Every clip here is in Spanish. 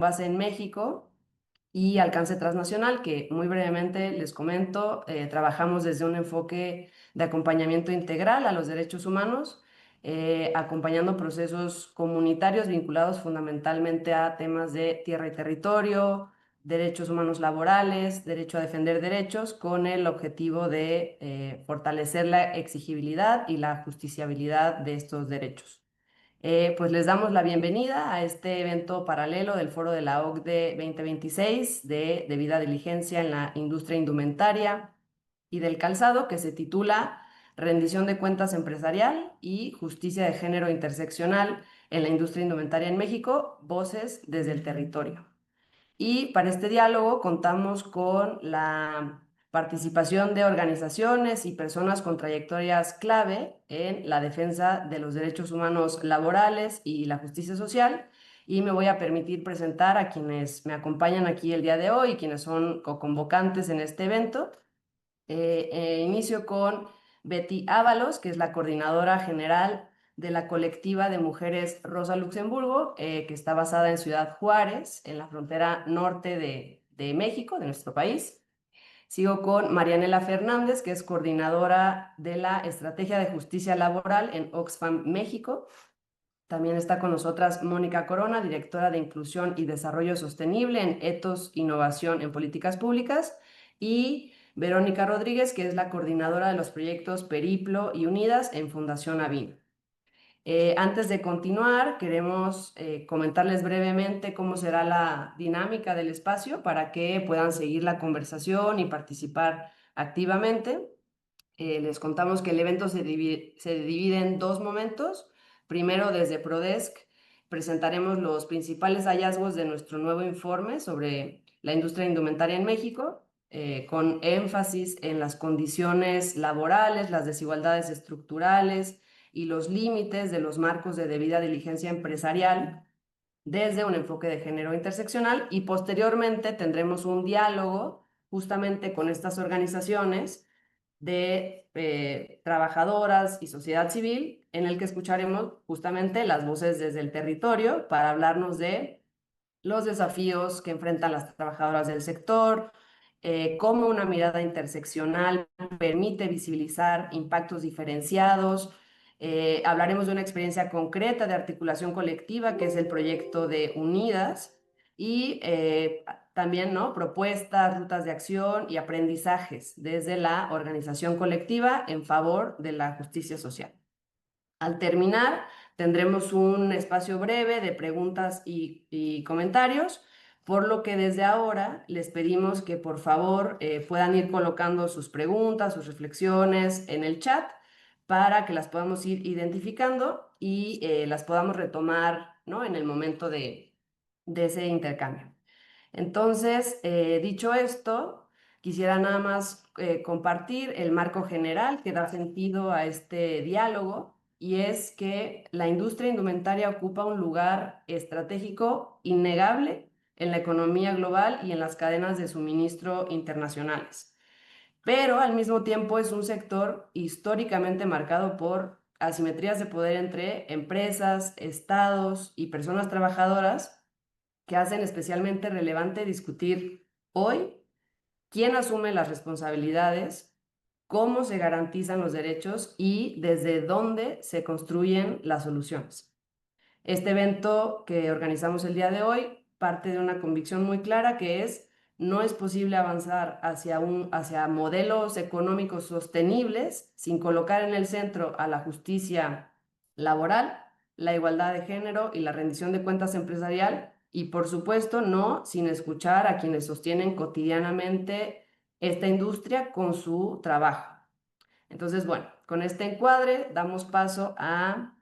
base en México y alcance transnacional, que muy brevemente les comento, trabajamos desde un enfoque de acompañamiento integral a los derechos humanos, acompañando procesos comunitarios vinculados fundamentalmente a temas de tierra y territorio, derechos humanos laborales, derecho a defender derechos, con el objetivo de fortalecer la exigibilidad y la justiciabilidad de estos derechos. Pues les damos la bienvenida a este evento paralelo del Foro de la OCDE 2026 de debida diligencia en la industria indumentaria y del calzado, que se titula Rendición de cuentas empresarial y justicia de género interseccional en la industria indumentaria en México, voces desde el territorio. Y para este diálogo contamos con la participación de organizaciones y personas con trayectorias clave en la defensa de los derechos humanos laborales y la justicia social. Y me voy a permitir presentar a quienes me acompañan aquí el día de hoy, quienes son co-convocantes en este evento. Inicio con Betty Ábalos, que es la coordinadora general de la colectiva de mujeres Rosa Luxemburgo, que está basada en Ciudad Juárez, en la frontera norte de México, de nuestro país. Sigo con Marianela Fernández, que es coordinadora de la Estrategia de Justicia Laboral en Oxfam México. También está con nosotras Mónica Corona, directora de Inclusión y Desarrollo Sostenible en Ethos, Innovación en Políticas Públicas. Y Verónica Rodríguez, que es la coordinadora de los proyectos Periplo y Unidas en Fundación Avin. Antes de continuar, queremos comentarles brevemente cómo será la dinámica del espacio para que puedan seguir la conversación y participar activamente. Les contamos que el evento se divide en dos momentos. Primero, desde Prodesc, presentaremos los principales hallazgos de nuestro nuevo informe sobre la industria indumentaria en México, con énfasis en las condiciones laborales, las desigualdades estructurales y los límites de los marcos de debida diligencia empresarial desde un enfoque de género interseccional, y posteriormente tendremos un diálogo justamente con estas organizaciones de trabajadoras y sociedad civil, en el que escucharemos justamente las voces desde el territorio para hablarnos de los desafíos que enfrentan las trabajadoras del sector, cómo una mirada interseccional permite visibilizar impactos diferenciados. Hablaremos de una experiencia concreta de articulación colectiva, que es el proyecto de Unidas, y también, ¿no?, propuestas, rutas de acción y aprendizajes desde la organización colectiva en favor de la justicia social. Al terminar, tendremos un espacio breve de preguntas y comentarios, por lo que desde ahora les pedimos que por favor puedan ir colocando sus preguntas, sus reflexiones en el chat para que las podamos ir identificando y las podamos retomar, ¿no?, en el momento de ese intercambio. Entonces, dicho esto, quisiera nada más compartir el marco general que da sentido a este diálogo, y es que la industria indumentaria ocupa un lugar estratégico innegable en la economía global y en las cadenas de suministro internacionales. Pero al mismo tiempo es un sector históricamente marcado por asimetrías de poder entre empresas, estados y personas trabajadoras, que hacen especialmente relevante discutir hoy quién asume las responsabilidades, cómo se garantizan los derechos y desde dónde se construyen las soluciones. Este evento que organizamos el día de hoy parte de una convicción muy clara, que es: no es posible avanzar hacia modelos económicos sostenibles sin colocar en el centro a la justicia laboral, la igualdad de género y la rendición de cuentas empresarial, y por supuesto no sin escuchar a quienes sostienen cotidianamente esta industria con su trabajo. Entonces, bueno, con este encuadre damos paso a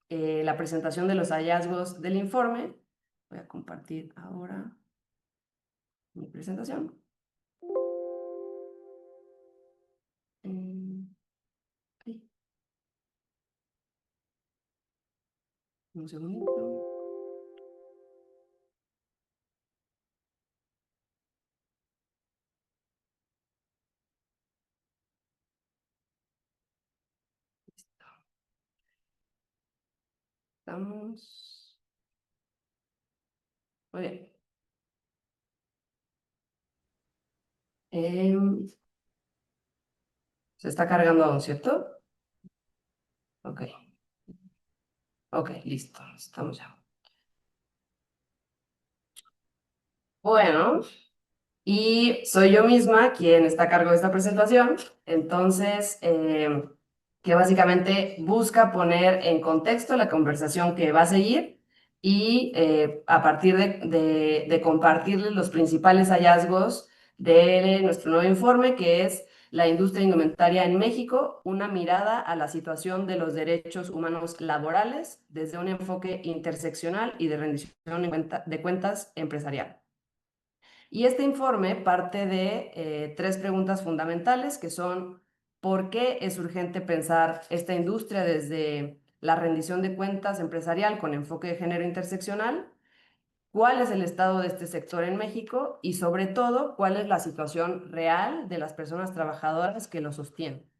la presentación de los hallazgos del informe. Voy a compartir ahora mi presentación. Ahí, un segundito. Estamos. Muy bien. Em, Se está cargando aún, ¿cierto? Ok, ok, listo, estamos ya. Bueno, y soy yo misma quien está a cargo de esta presentación, entonces, que básicamente busca poner en contexto la conversación que va a seguir y a partir de compartirles los principales hallazgos de nuestro nuevo informe, que es la industria indumentaria en México, una mirada a la situación de los derechos humanos laborales desde un enfoque interseccional y de rendición de cuentas empresarial. Y este informe parte de tres preguntas fundamentales que son: ¿por qué es urgente pensar esta industria desde la rendición de cuentas empresarial con enfoque de género interseccional? ¿Cuál es el estado de este sector en México? Y sobre todo, ¿cuál es la situación real de las personas trabajadoras que lo sostienen?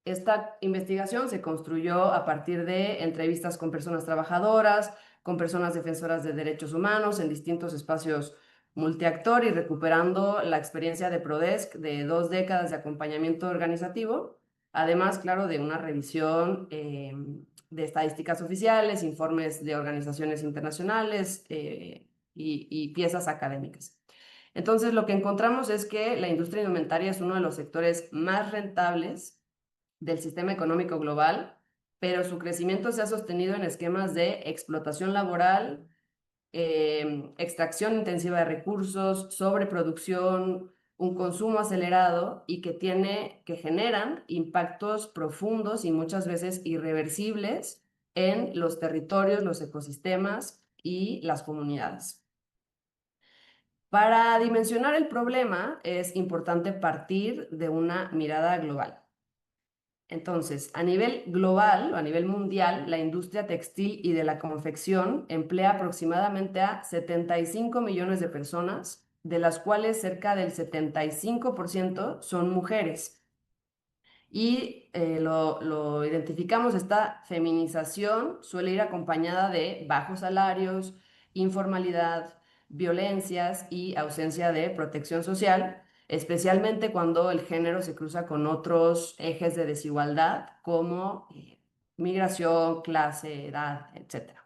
Esta investigación se construyó a partir de entrevistas con personas trabajadoras, con personas defensoras de derechos humanos en distintos espacios multiactor y recuperando la experiencia de Prodesc de 2 décadas de acompañamiento organizativo, además, claro, de una revisión de estadísticas oficiales, informes de organizaciones internacionales y piezas académicas. Entonces, lo que encontramos es que la industria indumentaria es uno de los sectores más rentables del sistema económico global, pero su crecimiento se ha sostenido en esquemas de explotación laboral, extracción intensiva de recursos, sobreproducción, un consumo acelerado y que generan impactos profundos y muchas veces irreversibles en los territorios, los ecosistemas y las comunidades. Para dimensionar el problema es importante partir de una mirada global. Entonces, a nivel global o a nivel mundial, la industria textil y de la confección emplea aproximadamente a 75 millones de personas, de las cuales cerca del 75% son mujeres. Y lo identificamos, esta feminización suele ir acompañada de bajos salarios, informalidad, violencias y ausencia de protección social, especialmente cuando el género se cruza con otros ejes de desigualdad como migración, clase, edad, etcétera.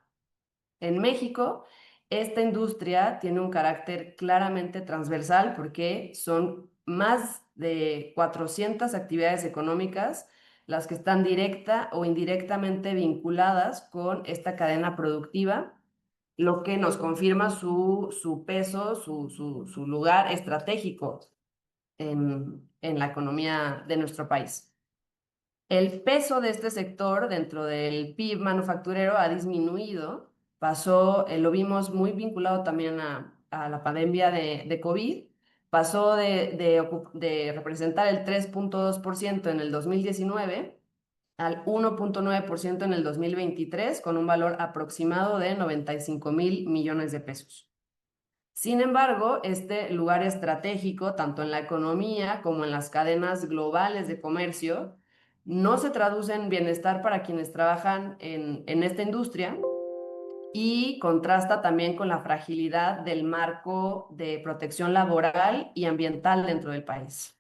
En México, esta industria tiene un carácter claramente transversal porque son más de 400 actividades económicas las que están directa o indirectamente vinculadas con esta cadena productiva, lo que nos confirma su peso, su lugar estratégico en la economía de nuestro país. El peso de este sector dentro del PIB manufacturero ha disminuido, pasó, lo vimos muy vinculado también a la pandemia de COVID, pasó de representar el 3,2% en el 2019 al 1,9% en el 2023, con un valor aproximado de 95,000 millones de pesos. Sin embargo, este lugar estratégico, tanto en la economía como en las cadenas globales de comercio, no se traduce en bienestar para quienes trabajan en esta industria y contrasta también con la fragilidad del marco de protección laboral y ambiental dentro del país.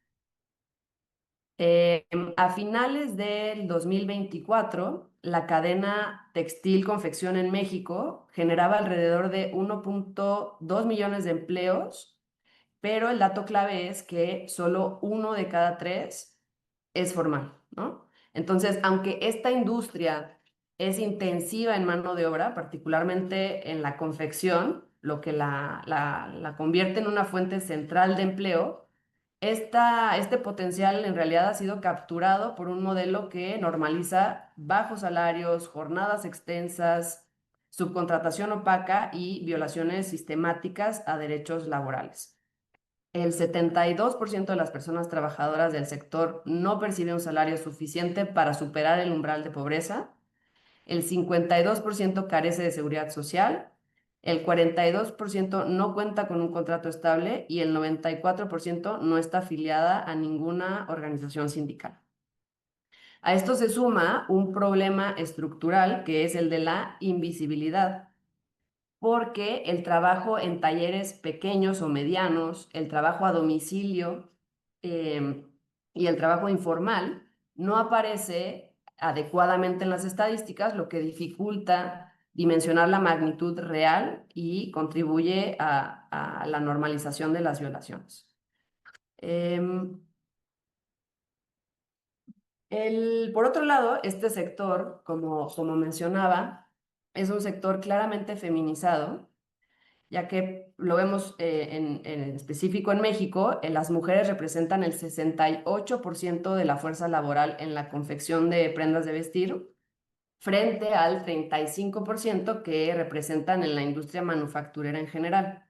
A finales del 2024, la cadena textil confección en México generaba alrededor de 1,2 millones de empleos, pero el dato clave es que solo 1 de cada 3 es formal, ¿no? Entonces, aunque esta industria es intensiva en mano de obra, particularmente en la confección, lo que la convierte en una fuente central de empleo, este potencial en realidad ha sido capturado por un modelo que normaliza bajos salarios, jornadas extensas, subcontratación opaca y violaciones sistemáticas a derechos laborales. El 72% de las personas trabajadoras del sector no percibe un salario suficiente para superar el umbral de pobreza. El 52% carece de seguridad social. El 42% no cuenta con un contrato estable y el 94% no está afiliada a ninguna organización sindical. A esto se suma un problema estructural que es el de la invisibilidad, porque el trabajo en talleres pequeños o medianos, el trabajo a domicilio y el trabajo informal no aparece adecuadamente en las estadísticas, lo que dificulta dimensionar la magnitud real y contribuye a la normalización de las violaciones. Por otro lado, este sector, como mencionaba, es un sector claramente feminizado, ya que lo vemos en específico en México, las mujeres representan el 68% de la fuerza laboral en la confección de prendas de vestir, frente al 35% que representan en la industria manufacturera en general.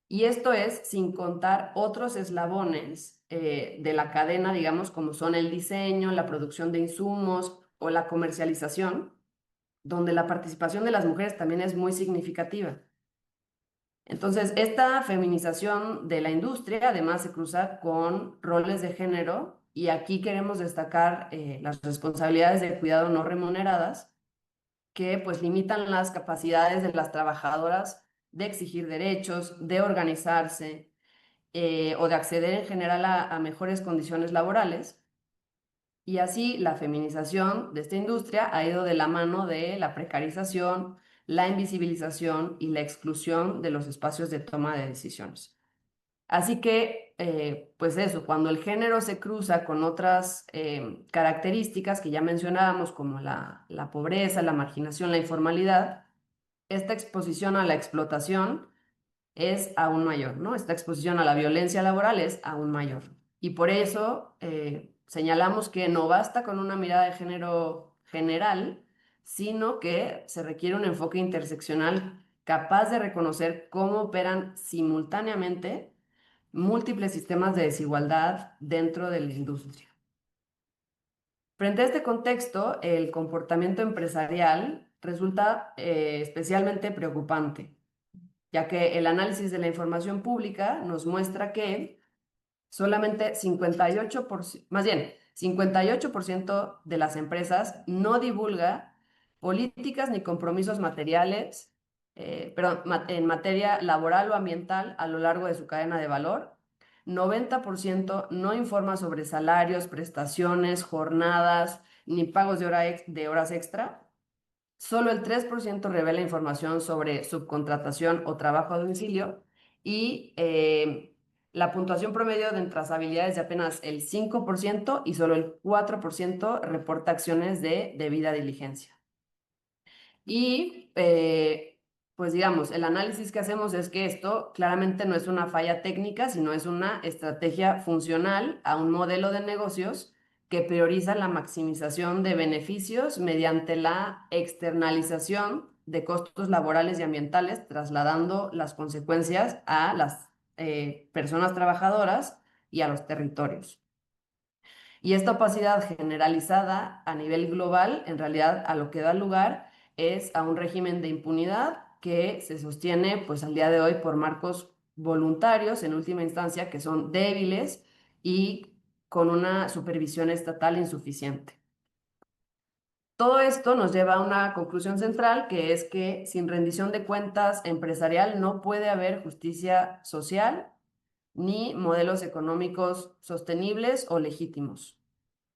Y esto es sin contar otros eslabones de la cadena, digamos, como son el diseño, la producción de insumos o la comercialización, donde la participación de las mujeres también es muy significativa. Entonces, esta feminización de la industria además se cruza con roles de género y aquí queremos destacar las responsabilidades de cuidado no remuneradas que pues limitan las capacidades de las trabajadoras de exigir derechos, de organizarse o de acceder en general a mejores condiciones laborales. Y así la feminización de esta industria ha ido de la mano de la precarización, la invisibilización y la exclusión de los espacios de toma de decisiones. Así que, pues eso, cuando el género se cruza con otras características que ya mencionábamos, como la pobreza, la marginación, la informalidad, esta exposición a la explotación es aún mayor, ¿no? Esta exposición a la violencia laboral es aún mayor. Y por eso señalamos que no basta con una mirada de género general, sino que se requiere un enfoque interseccional capaz de reconocer cómo operan simultáneamente múltiples sistemas de desigualdad dentro de la industria. Frente a este contexto, el comportamiento empresarial resulta especialmente preocupante, ya que el análisis de la información pública nos muestra que solamente 58%, más bien, 58% de las empresas no divulga políticas ni compromisos materiales, en materia laboral o ambiental a lo largo de su cadena de valor. 90% no informa sobre salarios, prestaciones, jornadas, ni pagos de horas extra. Solo el 3% revela información sobre subcontratación o trabajo a domicilio y la puntuación promedio de trazabilidad es de apenas el 5% y solo el 4% reporta acciones de debida diligencia. Y pues digamos, el análisis que hacemos es que esto claramente no es una falla técnica, sino es una estrategia funcional a un modelo de negocios que prioriza la maximización de beneficios mediante la externalización de costos laborales y ambientales, trasladando las consecuencias a las personas trabajadoras y a los territorios. Y esta opacidad generalizada a nivel global, en realidad a lo que da lugar es a un régimen de impunidad que se sostiene pues al día de hoy por marcos voluntarios en última instancia que son débiles y con una supervisión estatal insuficiente. Todo esto nos lleva a una conclusión central, que es que sin rendición de cuentas empresarial no puede haber justicia social ni modelos económicos sostenibles o legítimos.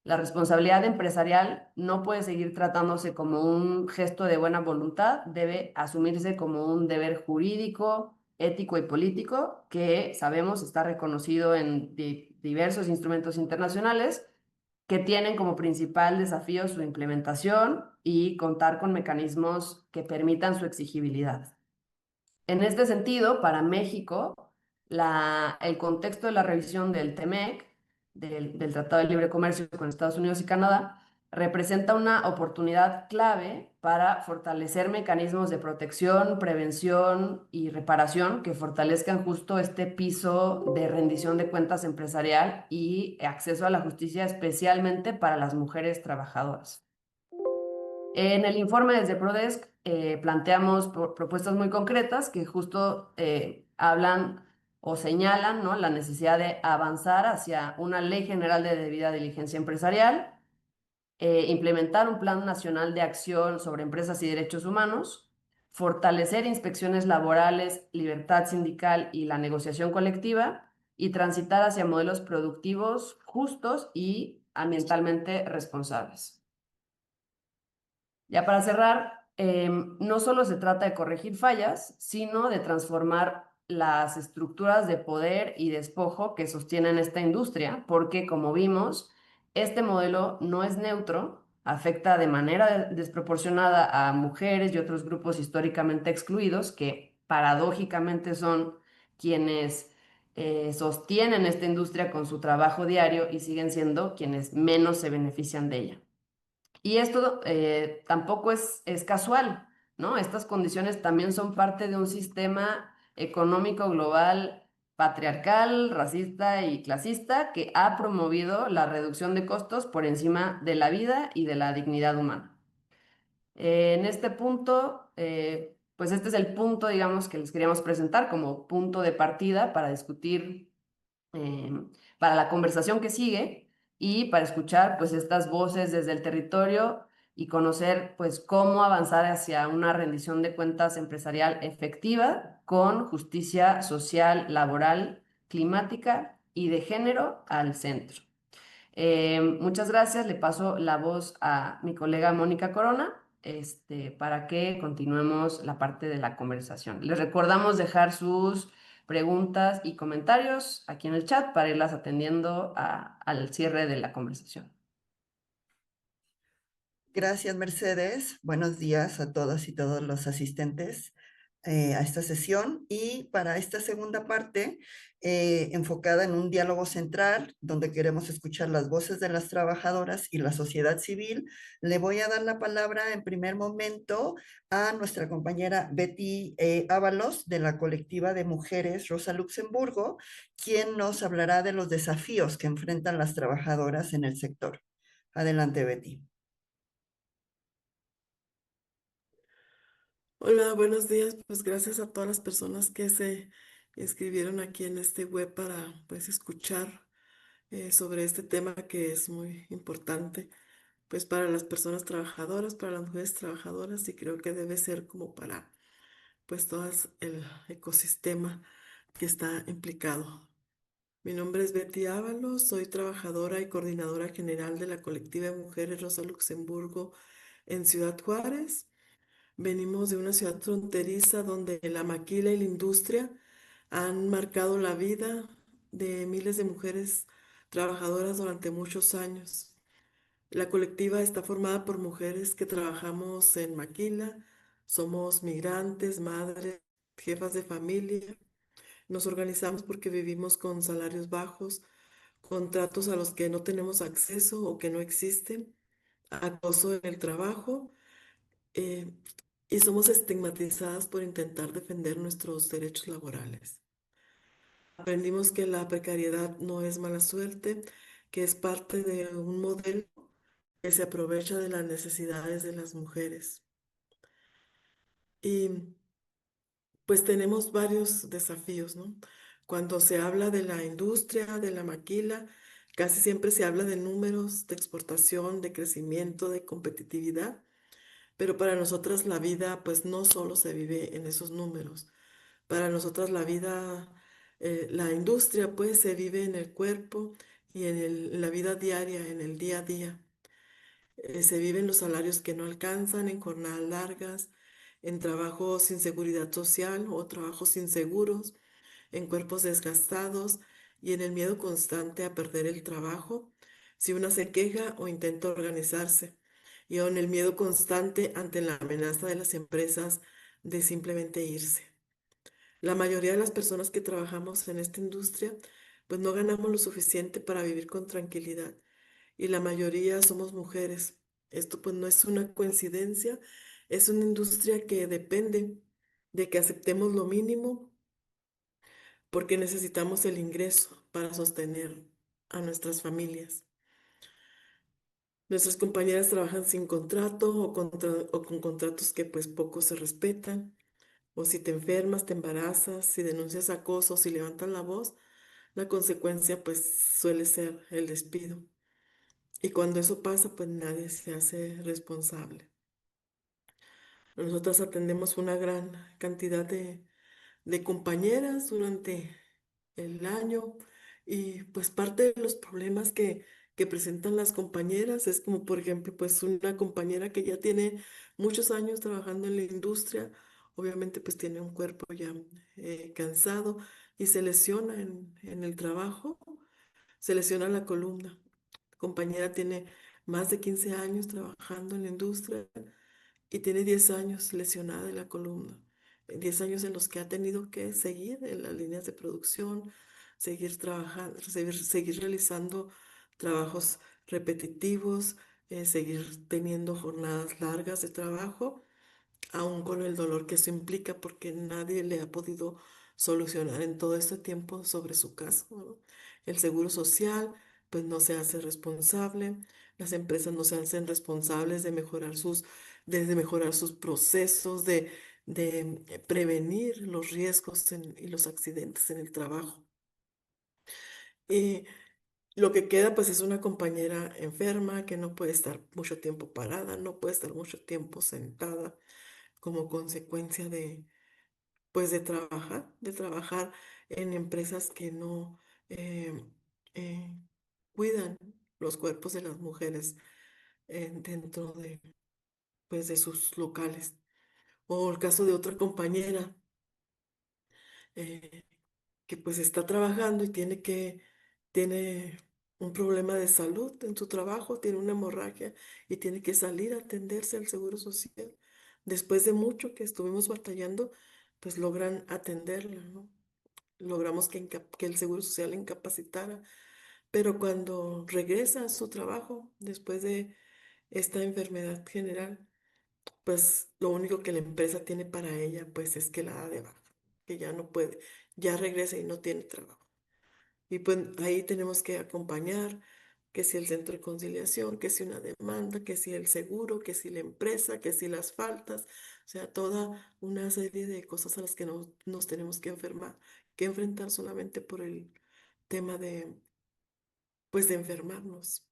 La responsabilidad empresarial no puede seguir tratándose como un gesto de buena voluntad, debe asumirse como un deber jurídico, ético y político que sabemos está reconocido en diversos instrumentos internacionales que tienen como principal desafío su implementación y contar con mecanismos que permitan su exigibilidad. En este sentido, para México, el contexto de la revisión del TEMEC, del Tratado de Libre Comercio con Estados Unidos y Canadá, representa una oportunidad clave para fortalecer mecanismos de protección, prevención y reparación que fortalezcan justo este piso de rendición de cuentas empresarial y acceso a la justicia, especialmente para las mujeres trabajadoras. En el informe desde Prodesk planteamos propuestas muy concretas que justo hablan o señalan, ¿no?, la necesidad de avanzar hacia una ley general de debida diligencia empresarial, implementar un plan nacional de acción sobre empresas y derechos humanos, fortalecer inspecciones laborales, libertad sindical y la negociación colectiva, y transitar hacia modelos productivos justos y ambientalmente responsables. Ya para cerrar, no solo se trata de corregir fallas, sino de transformar las estructuras de poder y despojo que sostienen esta industria, porque como vimos, este modelo no es neutro, afecta de manera desproporcionada a mujeres y otros grupos históricamente excluidos, que paradójicamente son quienes sostienen esta industria con su trabajo diario y siguen siendo quienes menos se benefician de ella. Y esto tampoco es casual, ¿no? Estas condiciones también son parte de un sistema económico global patriarcal, racista y clasista que ha promovido la reducción de costos por encima de la vida y de la dignidad humana. En este punto, pues este es el punto, digamos, que les queríamos presentar como punto de partida para discutir eh, para la conversación que sigue y para escuchar pues estas voces desde el territorio y conocer pues cómo avanzar hacia una rendición de cuentas empresarial efectiva con justicia social, laboral, climática y de género al centro. Muchas gracias. Le paso la voz a mi colega Mónica Corona, para que continuemos la parte de la conversación. Les recordamos dejar sus preguntas y comentarios aquí en el chat para irlas atendiendo al cierre de la conversación. Gracias, Mercedes. Buenos días a todas y todos los asistentes a esta sesión. Y para esta segunda parte, enfocada en un diálogo central, donde queremos escuchar las voces de las trabajadoras y la sociedad civil, le voy a dar la palabra en primer momento a nuestra compañera Betty Ábalos, de la colectiva de mujeres Rosa Luxemburgo, quien nos hablará de los desafíos que enfrentan las trabajadoras en el sector. Adelante, Betty. Hola, buenos días. Pues gracias a todas las personas que se inscribieron aquí en este web para pues escuchar sobre este tema que es muy importante pues para las personas trabajadoras, para las mujeres trabajadoras y creo que debe ser como para pues todo el ecosistema que está implicado. Mi nombre es Betty Ábalos, soy trabajadora y coordinadora general de la colectiva de mujeres Rosa Luxemburgo en Ciudad Juárez. Venimos de una ciudad fronteriza donde la maquila y la industria han marcado la vida de miles de mujeres trabajadoras durante muchos años. La colectiva está formada por mujeres que trabajamos en maquila, somos migrantes, madres, jefas de familia. Nos organizamos porque vivimos con salarios bajos, contratos a los que no tenemos acceso o que no existen, acoso en el trabajo eh, y somos estigmatizadas por intentar defender nuestros derechos laborales. Aprendimos que la precariedad no es mala suerte, que es parte de un modelo que se aprovecha de las necesidades de las mujeres. Y pues tenemos varios desafíos, ¿no? Cuando se habla de la industria, de la maquila, casi siempre se habla de números, de exportación, de crecimiento, de competitividad. Pero para nosotras la vida, pues no solo se vive en esos números. Para nosotras la vida, la industria, pues se vive en el cuerpo y en la vida diaria, en el día a día. Se viven los salarios que no alcanzan, en jornadas largas, en trabajos sin seguridad social o trabajos inseguros, en cuerpos desgastados y en el miedo constante a perder el trabajo si una se queja o intenta organizarse, y aún el miedo constante ante la amenaza de las empresas de simplemente irse. La mayoría de las personas que trabajamos en esta industria, pues no ganamos lo suficiente para vivir con tranquilidad y la mayoría somos mujeres. Esto pues no es una coincidencia, es una industria que depende de que aceptemos lo mínimo porque necesitamos el ingreso para sostener a nuestras familias. Nuestras compañeras trabajan sin contrato o con contratos que pues poco se respetan. O si te enfermas, te embarazas, si denuncias acoso, si levantas la voz, la consecuencia pues suele ser el despido. Y cuando eso pasa, pues nadie se hace responsable. Nosotras atendemos una gran cantidad de compañeras durante el año. Y pues parte de los problemas que presentan las compañeras es como, por ejemplo, pues una compañera que ya tiene muchos años trabajando en la industria, obviamente pues tiene un cuerpo ya cansado y se lesiona en el trabajo, se lesiona la columna. La compañera tiene más de 15 años trabajando en la industria y tiene 10 años lesionada de la columna. 10 años en los que ha tenido que seguir en las líneas de producción, seguir trabajando, seguir realizando trabajos repetitivos, seguir teniendo jornadas largas de trabajo, aún con el dolor que eso implica, porque nadie le ha podido solucionar en todo este tiempo sobre su caso, ¿no? El seguro social, pues no se hace responsable, las empresas no se hacen responsables de mejorar sus procesos, de prevenir los riesgos y los accidentes en el trabajo. Y lo que queda, pues, es una compañera enferma que no puede estar mucho tiempo parada, no puede estar mucho tiempo sentada como consecuencia pues de trabajar en empresas que no eh, eh, cuidan los cuerpos de las mujeres dentro pues, de sus locales. O el caso de otra compañera eh, que pues está trabajando y tiene un problema de salud en su trabajo, tiene una hemorragia y tiene que salir a atenderse al Seguro Social. Después de mucho que estuvimos batallando, pues logran atenderla, ¿no? Logramos que el Seguro Social la incapacitara, pero cuando regresa a su trabajo, después de esta enfermedad general, pues lo único que la empresa tiene para ella, pues es que la da de baja, que ya no puede, ya regresa y no tiene trabajo. Y pues ahí tenemos que acompañar, que si el centro de conciliación, que si una demanda, que si el seguro, que si la empresa, que si las faltas, o sea, toda una serie de cosas a las que nos tenemos que enfrentar solamente por el tema pues de enfermarnos.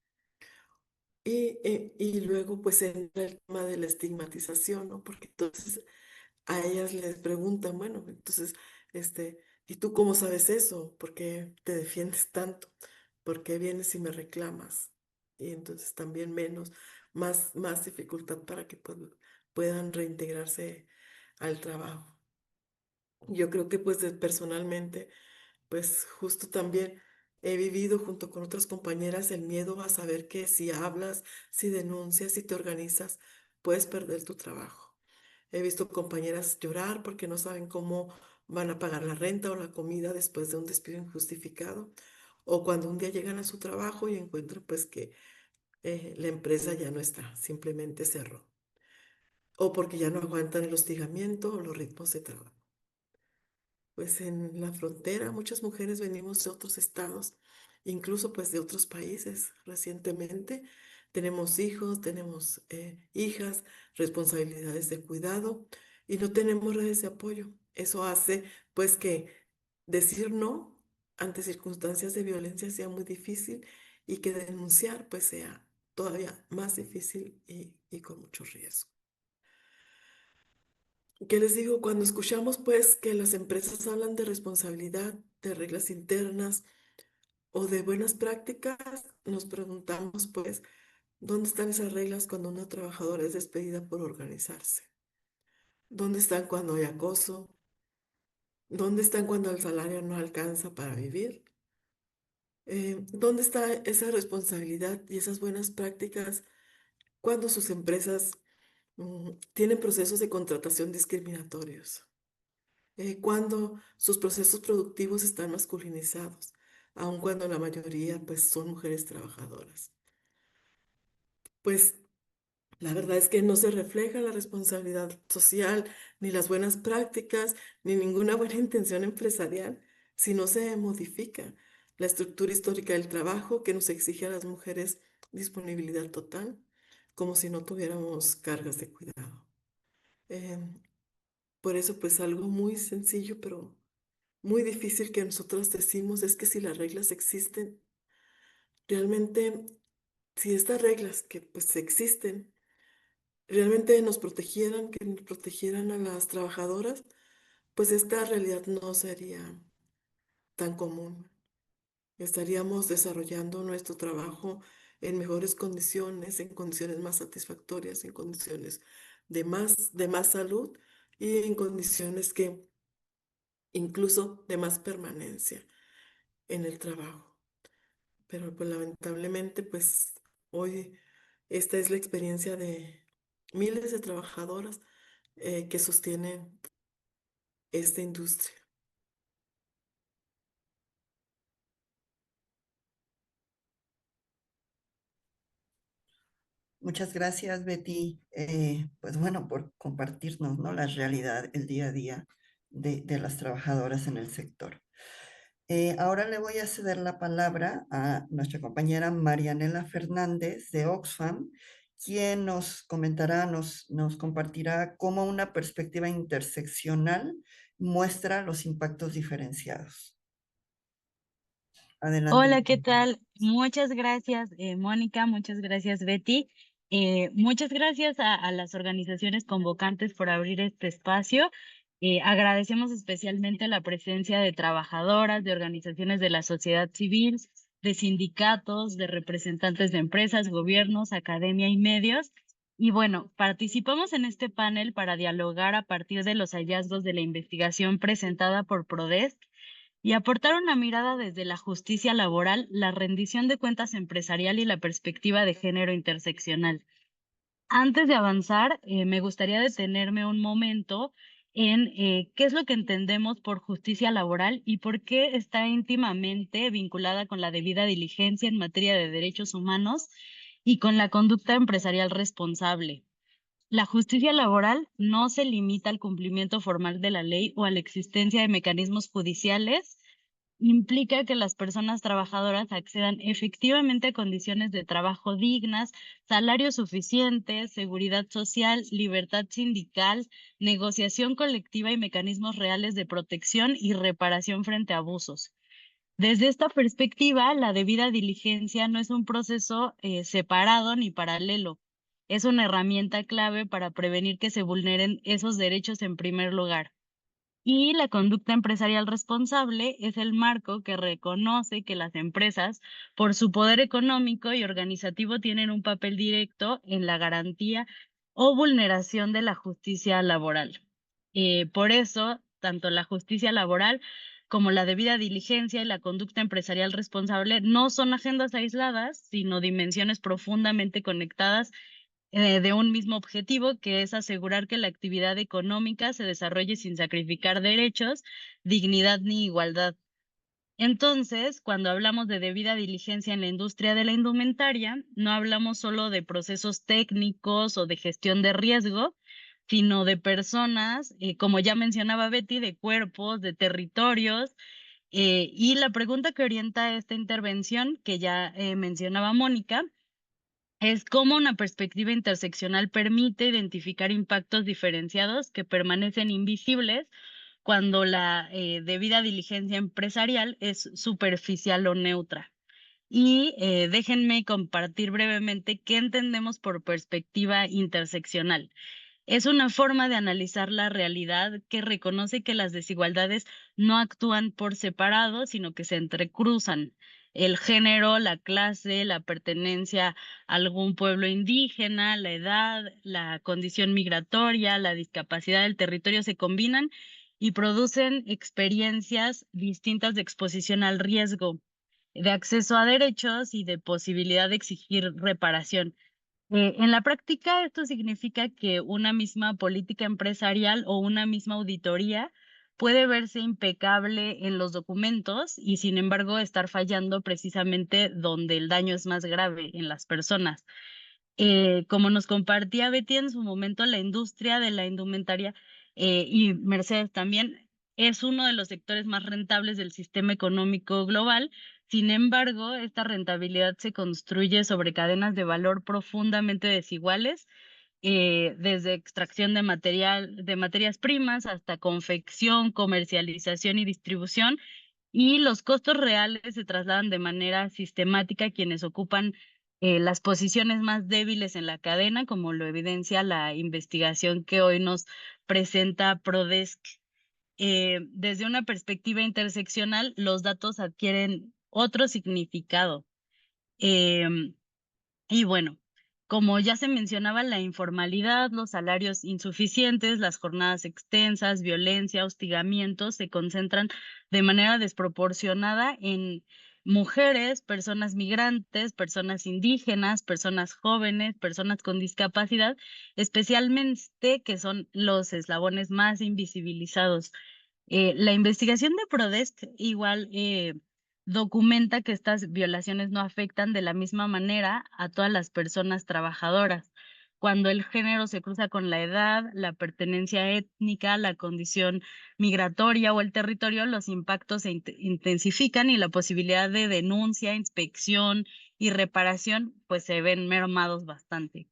Y luego pues entra el tema de la estigmatización, ¿no? Porque entonces a ellas les preguntan, bueno, entonces, ¿y tú cómo sabes eso? ¿Por qué te defiendes tanto? ¿Por qué vienes y me reclamas? Y entonces también más dificultad para que puedan reintegrarse al trabajo. Yo creo que pues personalmente, pues justo también he vivido junto con otras compañeras el miedo a saber que si hablas, si denuncias, si te organizas, puedes perder tu trabajo. He visto compañeras llorar porque no saben cómo van a pagar la renta o la comida después de un despido injustificado, o cuando un día llegan a su trabajo y encuentran pues que la empresa ya no está, simplemente cerró, o porque ya no aguantan el hostigamiento o los ritmos de trabajo. Pues en la frontera muchas mujeres venimos de otros estados, incluso pues de otros países recientemente. Tenemos hijos, tenemos hijas, responsabilidades de cuidado y no tenemos redes de apoyo. Eso hace pues que decir no ante circunstancias de violencia sea muy difícil y que denunciar pues sea todavía más difícil y con mucho riesgo. ¿Qué les digo? Cuando escuchamos pues que las empresas hablan de responsabilidad, de reglas internas o de buenas prácticas, nos preguntamos pues, ¿dónde están esas reglas cuando una trabajadora es despedida por organizarse? ¿Dónde están cuando hay acoso? ¿Dónde están cuando el salario no alcanza para vivir? ¿Dónde está esa responsabilidad y esas buenas prácticas cuando sus empresas tienen procesos de contratación discriminatorios? Cuando sus procesos productivos están masculinizados, aun cuando la mayoría pues son mujeres trabajadoras. Pues la verdad es que no se refleja la responsabilidad social, ni las buenas prácticas, ni ninguna buena intención empresarial si no se modifica la estructura histórica del trabajo que nos exige a las mujeres disponibilidad total, como si no tuviéramos cargas de cuidado. Em, por eso pues algo muy sencillo, pero muy difícil que nosotros decimos es que si las reglas existen, realmente, si estas reglas que pues existen, realmente nos protegieran, que nos protegieran a las trabajadoras, pues esta realidad no sería tan común. Estaríamos desarrollando nuestro trabajo en mejores condiciones, en condiciones más satisfactorias, en condiciones de más salud y en condiciones que incluso de más permanencia en el trabajo. Pero pues lamentablemente pues hoy esta es la experiencia de miles de trabajadoras que sostienen esta industria. Muchas gracias, Betty, pues bueno, por compartirnos, ¿no? La realidad, el día a día de las trabajadoras en el sector. Ahora le voy a ceder la palabra a nuestra compañera Marianela Fernández de Oxfam, quien nos comentará, nos compartirá cómo una perspectiva interseccional muestra los impactos diferenciados. Adelante. Hola, ¿qué tal? Muchas gracias, Mónica, muchas gracias, Betty. Muchas gracias a las organizaciones convocantes por abrir este espacio. Agradecemos especialmente la presencia de trabajadoras, de organizaciones de la sociedad civil, de sindicatos, de representantes de empresas, gobiernos, academia y medios. Y bueno, participamos en este panel para dialogar a partir de los hallazgos de la investigación presentada por PRODESC y aportar una mirada desde la justicia laboral, la rendición de cuentas empresarial y la perspectiva de género interseccional. Antes de avanzar, me gustaría detenerme un momento en qué es lo que entendemos por justicia laboral y por qué está íntimamente vinculada con la debida diligencia en materia de derechos humanos y con la conducta empresarial responsable. La justicia laboral no se limita al cumplimiento formal de la ley o a la existencia de mecanismos judiciales. Implica que las personas trabajadoras accedan efectivamente a condiciones de trabajo dignas, salarios suficientes, seguridad social, libertad sindical, negociación colectiva y mecanismos reales de protección y reparación frente a abusos. Desde esta perspectiva, la debida diligencia no es un proceso separado ni paralelo. Es una herramienta clave para prevenir que se vulneren esos derechos en primer lugar. Y la conducta empresarial responsable es el marco que reconoce que las empresas, por su poder económico y organizativo, tienen un papel directo en la garantía o vulneración de la justicia laboral. Por eso, tanto la justicia laboral como la debida diligencia y la conducta empresarial responsable no son agendas aisladas, sino dimensiones profundamente conectadas de un mismo objetivo, que es asegurar que la actividad económica se desarrolle sin sacrificar derechos, dignidad ni igualdad. Entonces, cuando hablamos de debida diligencia en la industria de la indumentaria, no hablamos solo de procesos técnicos o de gestión de riesgo, sino de personas, como ya mencionaba Betty, de cuerpos, de territorios. Y la pregunta que orienta esta intervención, que ya mencionaba Mónica, es cómo una perspectiva interseccional permite identificar impactos diferenciados que permanecen invisibles cuando la debida diligencia empresarial es superficial o neutra. Y déjenme compartir brevemente qué entendemos por perspectiva interseccional. Es una forma de analizar la realidad que reconoce que las desigualdades no actúan por separado, sino que se entrecruzan. El género, la clase, la pertenencia a algún pueblo indígena, la edad, la condición migratoria, la discapacidad del territorio se combinan y producen experiencias distintas de exposición al riesgo, de acceso a derechos y de posibilidad de exigir reparación. En la práctica, esto significa que una misma política empresarial o una misma auditoría puede verse impecable en los documentos y, sin embargo, estar fallando precisamente donde el daño es más grave, en las personas. Como nos compartía Betty en su momento, la industria de la indumentaria y Mercedes también es uno de los sectores más rentables del sistema económico global. Sin embargo, esta rentabilidad se construye sobre cadenas de valor profundamente desiguales, desde extracción de materias primas hasta confección, comercialización y distribución, y los costos reales se trasladan de manera sistemática a quienes ocupan las posiciones más débiles en la cadena, como lo evidencia la investigación que hoy nos presenta PRODESC. desde una perspectiva interseccional, los datos adquieren otro significado. Y bueno, como ya se mencionaba, la informalidad, los salarios insuficientes, las jornadas extensas, violencia, hostigamientos se concentran de manera desproporcionada en mujeres, personas migrantes, personas indígenas, personas jóvenes, personas con discapacidad, especialmente que son los eslabones más invisibilizados. La investigación de Prodesc igual documenta que estas violaciones no afectan de la misma manera a todas las personas trabajadoras. Cuando el género se cruza con la edad, la pertenencia étnica, la condición migratoria o el territorio, los impactos se intensifican y la posibilidad de denuncia, inspección y reparación pues se ven mermados bastante.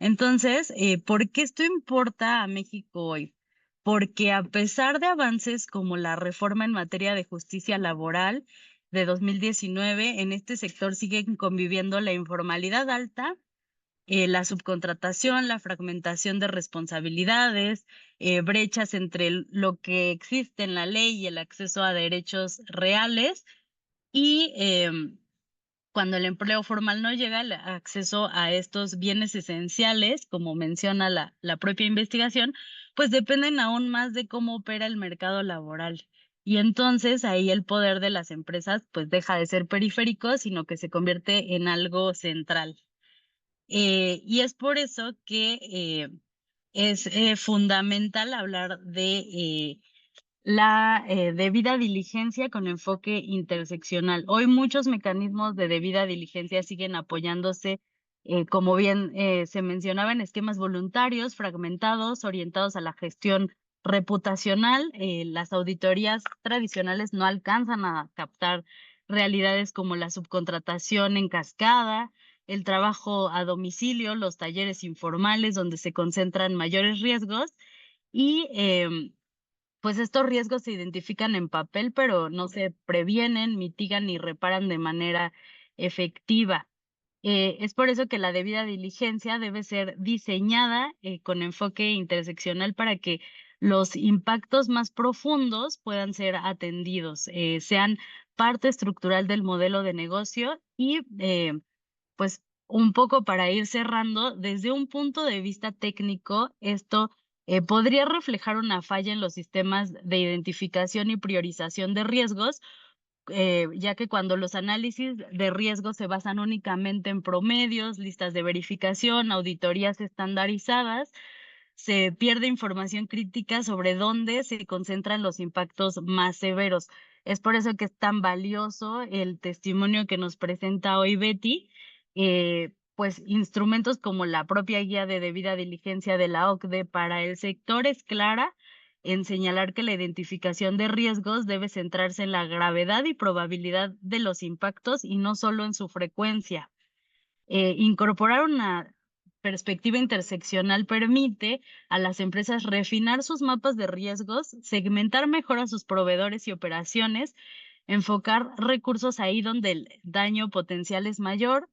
Entonces, ¿por qué esto importa a México hoy? Porque a pesar de avances como la reforma en materia de justicia laboral de 2019, en este sector siguen conviviendo la informalidad alta, la subcontratación, la fragmentación de responsabilidades, brechas entre lo que existe en la ley y el acceso a derechos reales y cuando el empleo formal no llega, el acceso a estos bienes esenciales, como menciona la propia investigación, pues dependen aún más de cómo opera el mercado laboral. Y entonces ahí el poder de las empresas pues deja de ser periférico, sino que se convierte en algo central. Y es por eso que es fundamental hablar de la debida diligencia con enfoque interseccional. Hoy muchos mecanismos de debida diligencia siguen apoyándose, como bien se mencionaba, en esquemas voluntarios, fragmentados, orientados a la gestión reputacional. Las auditorías tradicionales no alcanzan a captar realidades como la subcontratación en cascada, el trabajo a domicilio, los talleres informales donde se concentran mayores riesgos y pues estos riesgos se identifican en papel, pero no se previenen, mitigan ni reparan de manera efectiva. Es por eso que la debida diligencia debe ser diseñada con enfoque interseccional para que los impactos más profundos puedan ser atendidos, sean parte estructural del modelo de negocio y pues un poco para ir cerrando, desde un punto de vista técnico, esto podría reflejar una falla en los sistemas de identificación y priorización de riesgos, ya que cuando los análisis de riesgos se basan únicamente en promedios, listas de verificación, auditorías estandarizadas, se pierde información crítica sobre dónde se concentran los impactos más severos. Es por eso que es tan valioso el testimonio que nos presenta hoy Betty, pues instrumentos como la propia guía de debida diligencia de la OCDE para el sector es clara en señalar que la identificación de riesgos debe centrarse en la gravedad y probabilidad de los impactos y no solo en su frecuencia. Incorporar una perspectiva interseccional permite a las empresas refinar sus mapas de riesgos, segmentar mejor a sus proveedores y operaciones, enfocar recursos ahí donde el daño potencial es mayor,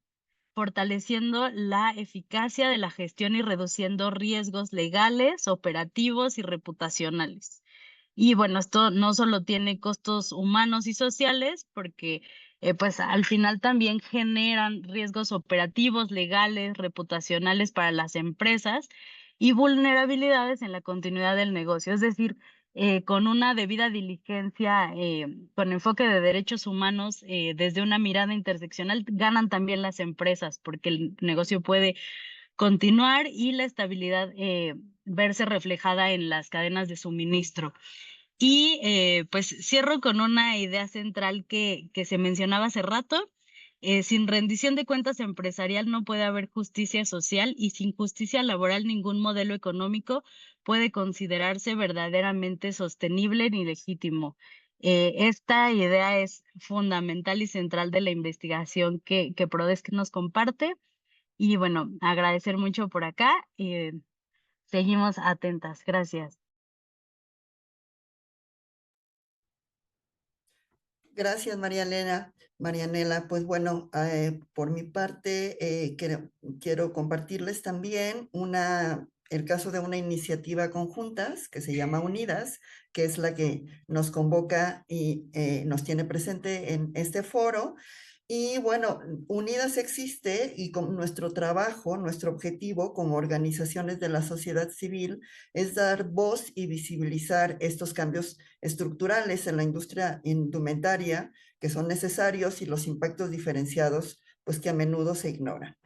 fortaleciendo la eficacia de la gestión y reduciendo riesgos legales, operativos y reputacionales. Y bueno, esto no solo tiene costos humanos y sociales, porque pues al final también generan riesgos operativos, legales, reputacionales para las empresas y vulnerabilidades en la continuidad del negocio. Es decir, con una debida diligencia, con enfoque de derechos humanos, desde una mirada interseccional, ganan también las empresas, porque el negocio puede continuar y la estabilidad verse reflejada en las cadenas de suministro. Y pues cierro con una idea central que se mencionaba hace rato. Sin rendición de cuentas empresarial no puede haber justicia social y sin justicia laboral ningún modelo económico puede considerarse verdaderamente sostenible ni legítimo. Esta idea es fundamental y central de la investigación que Prodesc nos comparte. Y bueno, agradecer mucho por acá. Seguimos atentas. Gracias. Gracias, María Elena. Marianela, pues bueno, por mi parte quiero compartirles también una el caso de una iniciativa conjuntas que se llama Unidas, que es la que nos convoca y nos tiene presente en este foro. Y bueno, Unidas existe y con nuestro trabajo, nuestro objetivo como organizaciones de la sociedad civil es dar voz y visibilizar estos cambios estructurales en la industria indumentaria que son necesarios y los impactos diferenciados, pues que a menudo se ignoran.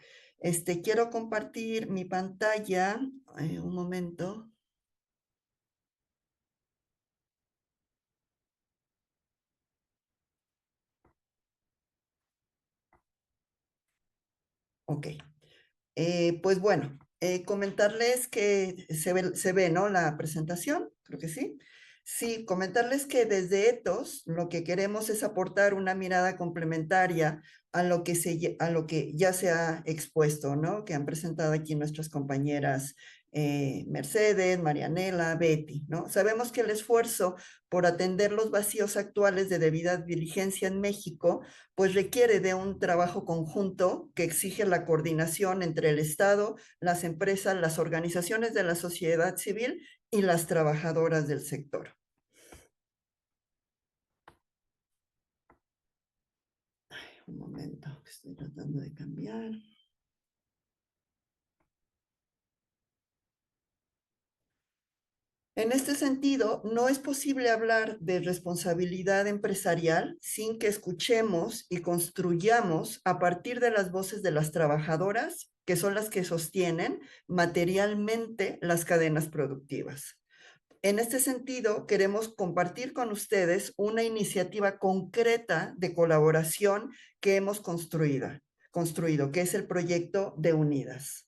Quiero compartir mi pantalla. Un momento. Ok. Pues bueno, comentarles que se ve, ¿no? La presentación, creo que sí. Sí, comentarles que desde Ethos lo que queremos es aportar una mirada complementaria a lo que ya se ha expuesto, ¿no? Que han presentado aquí nuestras compañeras Mercedes, Marianela, Betty, ¿no? Sabemos que el esfuerzo por atender los vacíos actuales de debida diligencia en México pues requiere de un trabajo conjunto que exige la coordinación entre el Estado, las empresas, las organizaciones de la sociedad civil y las trabajadoras del sector. Un momento, que estoy tratando de cambiar. En este sentido, no es posible hablar de responsabilidad empresarial sin que escuchemos y construyamos a partir de las voces de las trabajadoras, que son las que sostienen materialmente las cadenas productivas. En este sentido, queremos compartir con ustedes una iniciativa concreta de colaboración que hemos construido, que es el proyecto de Unidas.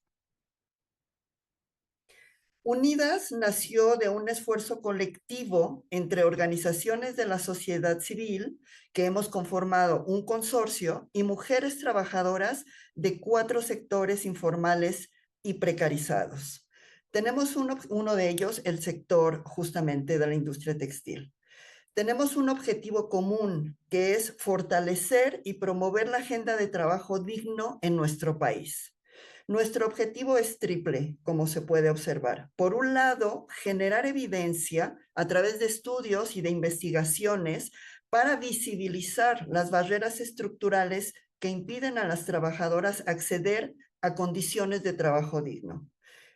Unidas nació de un esfuerzo colectivo entre organizaciones de la sociedad civil que hemos conformado un consorcio y mujeres trabajadoras de 4 sectores informales y precarizados. Tenemos uno de ellos, el sector justamente de la industria textil. Tenemos un objetivo común que es fortalecer y promover la agenda de trabajo digno en nuestro país. Nuestro objetivo es triple, como se puede observar. Por un lado, generar evidencia a través de estudios y de investigaciones para visibilizar las barreras estructurales que impiden a las trabajadoras acceder a condiciones de trabajo digno.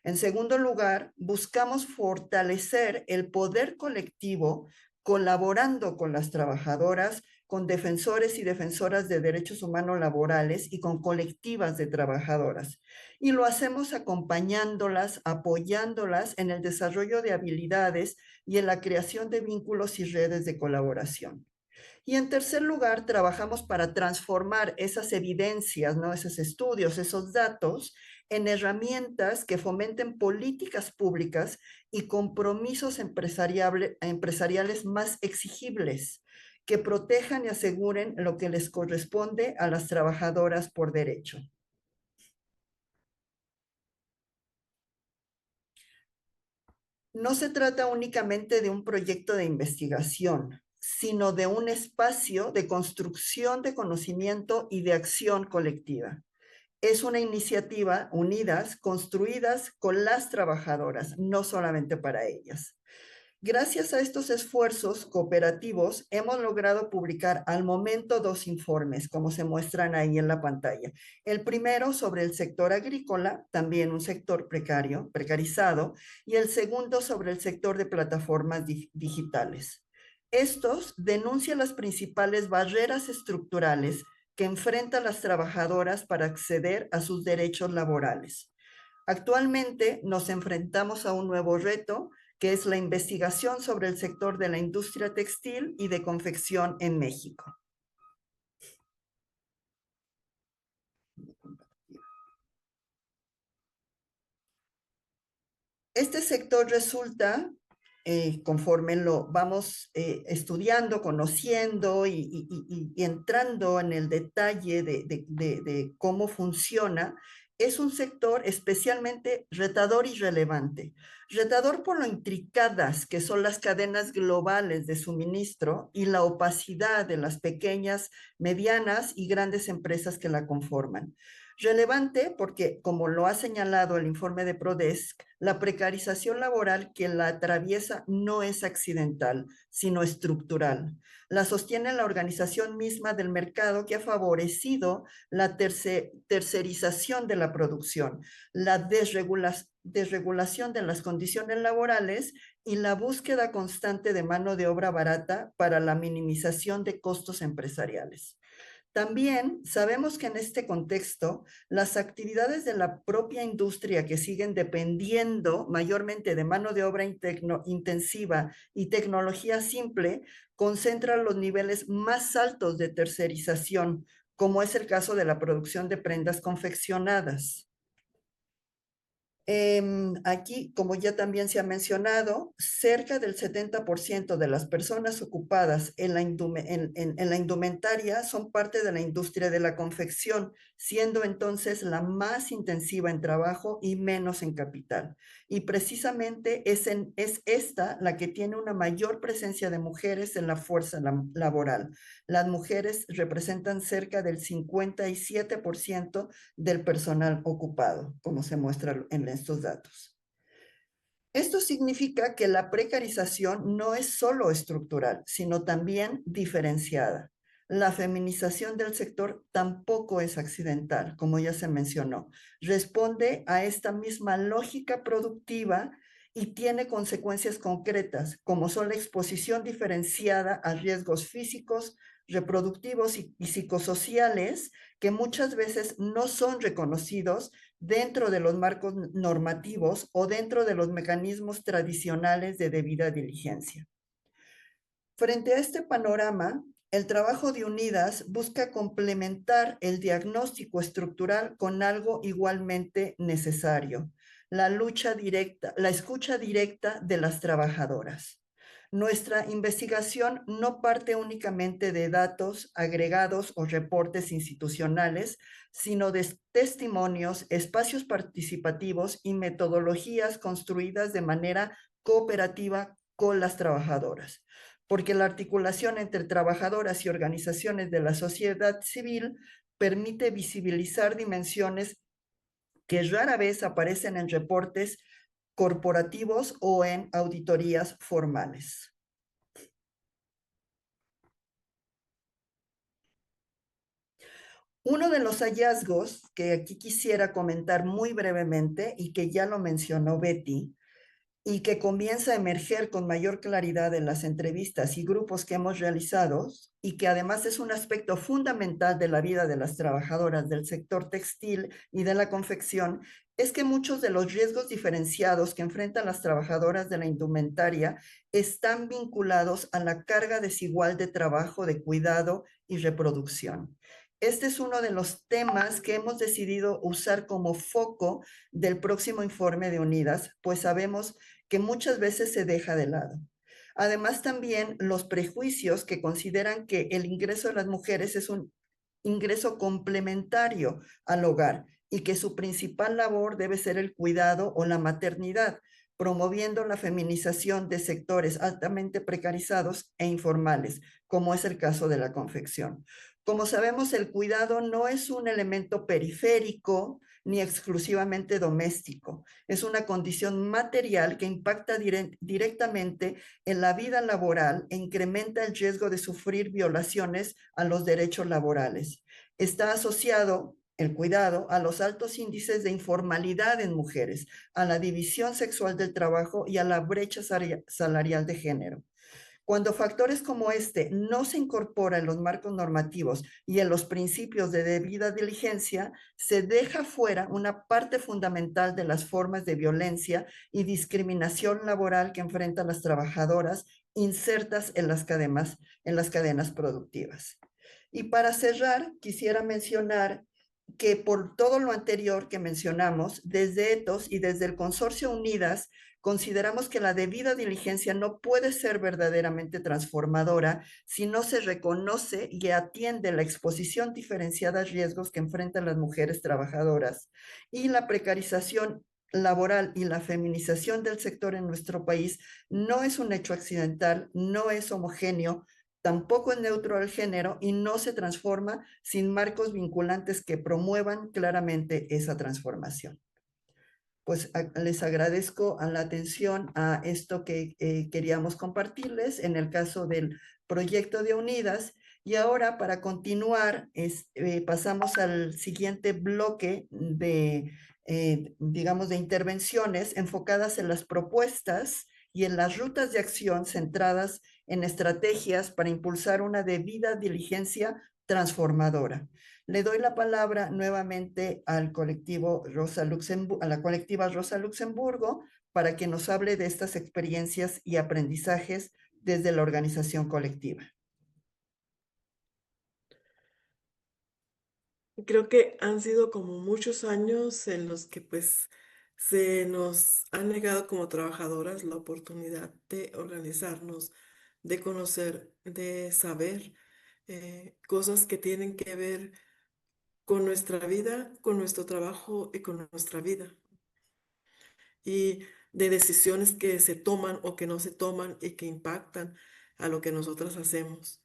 En segundo lugar, buscamos fortalecer el poder colectivo colaborando con las trabajadoras, con defensores y defensoras de derechos humanos laborales y con colectivas de trabajadoras. Y lo hacemos acompañándolas, apoyándolas en el desarrollo de habilidades y en la creación de vínculos y redes de colaboración. Y en tercer lugar, trabajamos para transformar esas evidencias, ¿no? Esos estudios, esos datos, en herramientas que fomenten políticas públicas y compromisos empresariales más exigibles, que protejan y aseguren lo que les corresponde a las trabajadoras por derecho. No se trata únicamente de un proyecto de investigación, sino de un espacio de construcción de conocimiento y de acción colectiva. Es una iniciativa unidas, construidas con las trabajadoras, no solamente para ellas. Gracias a estos esfuerzos cooperativos, hemos logrado publicar al momento 2 informes, como se muestran ahí en la pantalla. El primero sobre el sector agrícola, también un sector precarizado, y el segundo sobre el sector de plataformas digitales. Estos denuncian las principales barreras estructurales que enfrentan las trabajadoras para acceder a sus derechos laborales. Actualmente nos enfrentamos a un nuevo reto, que es la investigación sobre el sector de la industria textil y de confección en México. Este sector resulta, conforme lo vamos estudiando, conociendo y entrando en el detalle de cómo funciona, es un sector especialmente retador y relevante. Retador por lo intricadas que son las cadenas globales de suministro y la opacidad de las pequeñas, medianas y grandes empresas que la conforman. Relevante porque, como lo ha señalado el informe de Prodesk, la precarización laboral que la atraviesa no es accidental, sino estructural. La sostiene la organización misma del mercado que ha favorecido la tercerización de la producción, la desregulación de las condiciones laborales y la búsqueda constante de mano de obra barata para la minimización de costos empresariales. También sabemos que en este contexto, las actividades de la propia industria que siguen dependiendo mayormente de mano de obra intensiva y tecnología simple, concentran los niveles más altos de tercerización, como es el caso de la producción de prendas confeccionadas. Aquí, como ya también se ha mencionado, cerca del 70% de las personas ocupadas en la indumentaria son parte de la industria de la confección, siendo entonces la más intensiva en trabajo y menos en capital. Y precisamente es esta la que tiene una mayor presencia de mujeres en la fuerza laboral. Las mujeres representan cerca del 57% del personal ocupado, como se muestra en estos datos. Esto significa que la precarización no es solo estructural, sino también diferenciada. La feminización del sector tampoco es accidental, como ya se mencionó. Responde a esta misma lógica productiva y tiene consecuencias concretas, como son la exposición diferenciada a riesgos físicos, reproductivos y psicosociales que muchas veces no son reconocidos dentro de los marcos normativos o dentro de los mecanismos tradicionales de debida diligencia. Frente a este panorama, el trabajo de Unidas busca complementar el diagnóstico estructural con algo igualmente necesario, la escucha directa de las trabajadoras. Nuestra investigación no parte únicamente de datos agregados o reportes institucionales, sino de testimonios, espacios participativos y metodologías construidas de manera cooperativa con las trabajadoras, porque la articulación entre trabajadoras y organizaciones de la sociedad civil permite visibilizar dimensiones que rara vez aparecen en reportes corporativos o en auditorías formales. Uno de los hallazgos que aquí quisiera comentar muy brevemente y que ya lo mencionó Betty, y que comienza a emerger con mayor claridad en las entrevistas y grupos que hemos realizado, y que además es un aspecto fundamental de la vida de las trabajadoras del sector textil y de la confección, es que muchos de los riesgos diferenciados que enfrentan las trabajadoras de la indumentaria están vinculados a la carga desigual de trabajo, de cuidado y reproducción. Este es uno de los temas que hemos decidido usar como foco del próximo informe de Unidas, pues sabemos que muchas veces se deja de lado. Además, también los prejuicios que consideran que el ingreso de las mujeres es un ingreso complementario al hogar y que su principal labor debe ser el cuidado o la maternidad, promoviendo la feminización de sectores altamente precarizados e informales, como es el caso de la confección. Como sabemos, el cuidado no es un elemento periférico ni exclusivamente doméstico. Es una condición material que impacta directamente en la vida laboral e incrementa el riesgo de sufrir violaciones a los derechos laborales. Está asociado el cuidado a los altos índices de informalidad en mujeres, a la división sexual del trabajo y a la brecha salarial de género. Cuando factores como este no se incorporan en los marcos normativos y en los principios de debida diligencia, se deja fuera una parte fundamental de las formas de violencia y discriminación laboral que enfrentan las trabajadoras insertas en las cadenas productivas. Y para cerrar, quisiera mencionar que por todo lo anterior que mencionamos, desde ETOS y desde el Consorcio Unidas, consideramos que la debida diligencia no puede ser verdaderamente transformadora si no se reconoce y atiende la exposición diferenciada a riesgos que enfrentan las mujeres trabajadoras y la precarización laboral y la feminización del sector en nuestro país no es un hecho accidental, no es homogéneo, tampoco es neutro al género y no se transforma sin marcos vinculantes que promuevan claramente esa transformación. Pues les agradezco a la atención a esto que queríamos compartirles en el caso del proyecto de Unidas. Y ahora, para continuar, pasamos al siguiente bloque de, digamos, de intervenciones enfocadas en las propuestas y en las rutas de acción centradas en estrategias para impulsar una debida diligencia transformadora. Le doy la palabra nuevamente al colectivo a la colectiva Rosa Luxemburgo para que nos hable de estas experiencias y aprendizajes desde la organización colectiva. Creo que han sido como muchos años en los que pues se nos ha negado como trabajadoras la oportunidad de organizarnos, de conocer, de saber cosas que tienen que ver con nuestra vida, con nuestro trabajo y con nuestra vida. Y de decisiones que se toman o que no se toman y que impactan a lo que nosotras hacemos.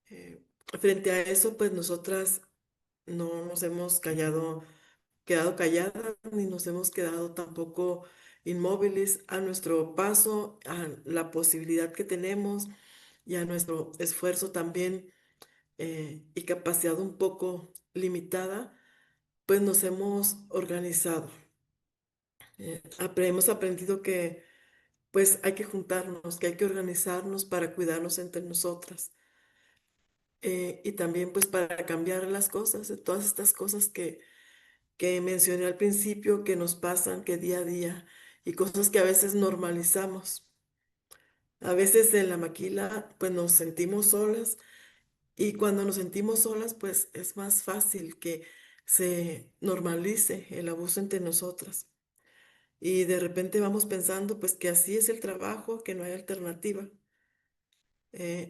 Eh, Frente a eso, pues nosotras no nos hemos quedado calladas, ni nos hemos quedado tampoco inmóviles a nuestro paso, a la posibilidad que tenemos y a nuestro esfuerzo también y capacidad un poco limitada, pues nos hemos organizado. Hemos aprendido que pues hay que juntarnos, que hay que organizarnos para cuidarnos entre nosotras. Y también pues para cambiar las cosas, de todas estas cosas que mencioné al principio, que nos pasan, que día a día, y cosas que a veces normalizamos. A veces en la maquila pues nos sentimos solas y cuando nos sentimos solas pues es más fácil que se normalice el abuso entre nosotras. Y de repente vamos pensando pues que así es el trabajo, que no hay alternativa.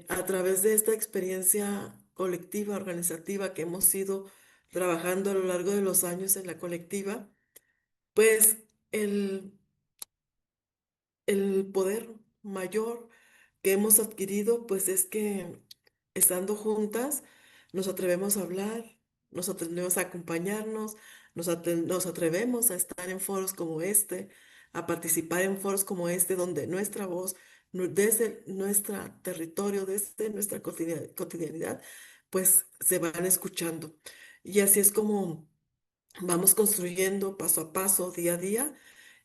A través de esta experiencia colectiva, organizativa que hemos ido trabajando a lo largo de los años en la colectiva, pues el poder mayor que hemos adquirido, pues es que estando juntas nos atrevemos a hablar, nos atrevemos a acompañarnos, nos atrevemos a estar en foros como este, a participar en foros como este, donde nuestra voz, desde nuestro territorio, desde nuestra cotidianidad, pues se van escuchando. Y así es como vamos construyendo paso a paso, día a día,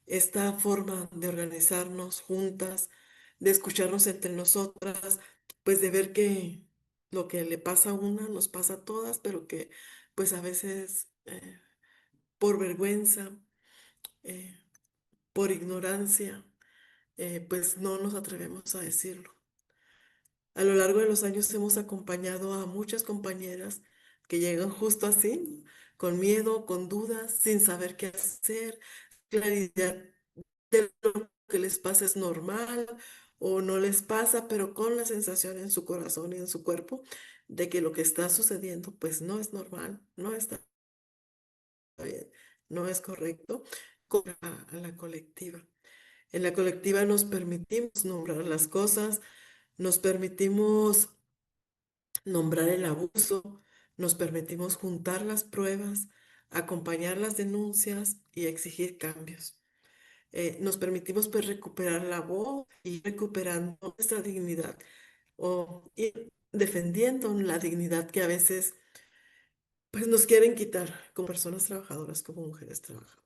esta forma de organizarnos juntas, de escucharnos entre nosotras, pues de ver que lo que le pasa a una nos pasa a todas, pero que pues a veces por vergüenza, eh, por ignorancia, pues no nos atrevemos a decirlo. A lo largo de los años hemos acompañado a muchas compañeras que llegan justo así, con miedo, con dudas, sin saber qué hacer, claridad de lo que les pasa es normal o no les pasa, pero con la sensación en su corazón y en su cuerpo de que lo que está sucediendo pues no es normal, no está bien, no es correcto, con a la colectiva. En la colectiva nos permitimos nombrar las cosas, nos permitimos nombrar el abuso, nos permitimos juntar las pruebas, acompañar las denuncias y exigir cambios. Nos permitimos pues recuperar la voz y recuperando nuestra dignidad o ir defendiendo la dignidad que a veces pues nos quieren quitar como personas trabajadoras, como mujeres trabajadoras.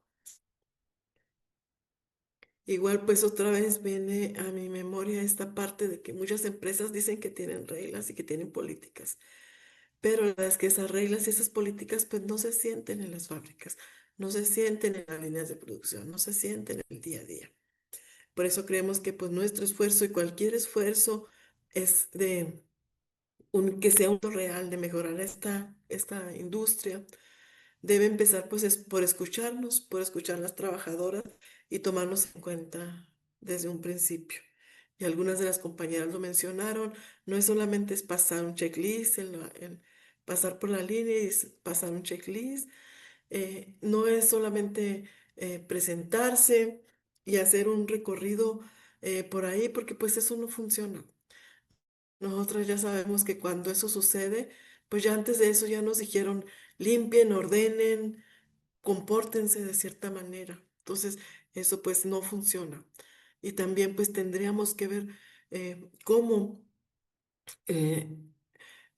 Igual pues otra vez viene a mi memoria esta parte de que muchas empresas dicen que tienen reglas y que tienen políticas, pero la verdad es que esas reglas y esas políticas pues no se sienten en las fábricas, no se sienten en las líneas de producción, no se sienten en el día a día. Por eso creemos que pues nuestro esfuerzo y cualquier esfuerzo es de que sea un real de mejorar esta industria, debe empezar pues por escucharnos, por escuchar a las trabajadoras y tomarnos en cuenta desde un principio. Y algunas de las compañeras lo mencionaron, no es solamente es pasar un checklist, pasar por la línea y pasar un checklist, no es solamente presentarse y hacer un recorrido por ahí, porque pues eso no funciona. Nosotros ya sabemos que cuando eso sucede, pues ya antes de eso ya nos dijeron, limpien, ordenen, compórtense de cierta manera. Entonces, eso pues no funciona. Y también pues tendríamos que ver cómo, eh,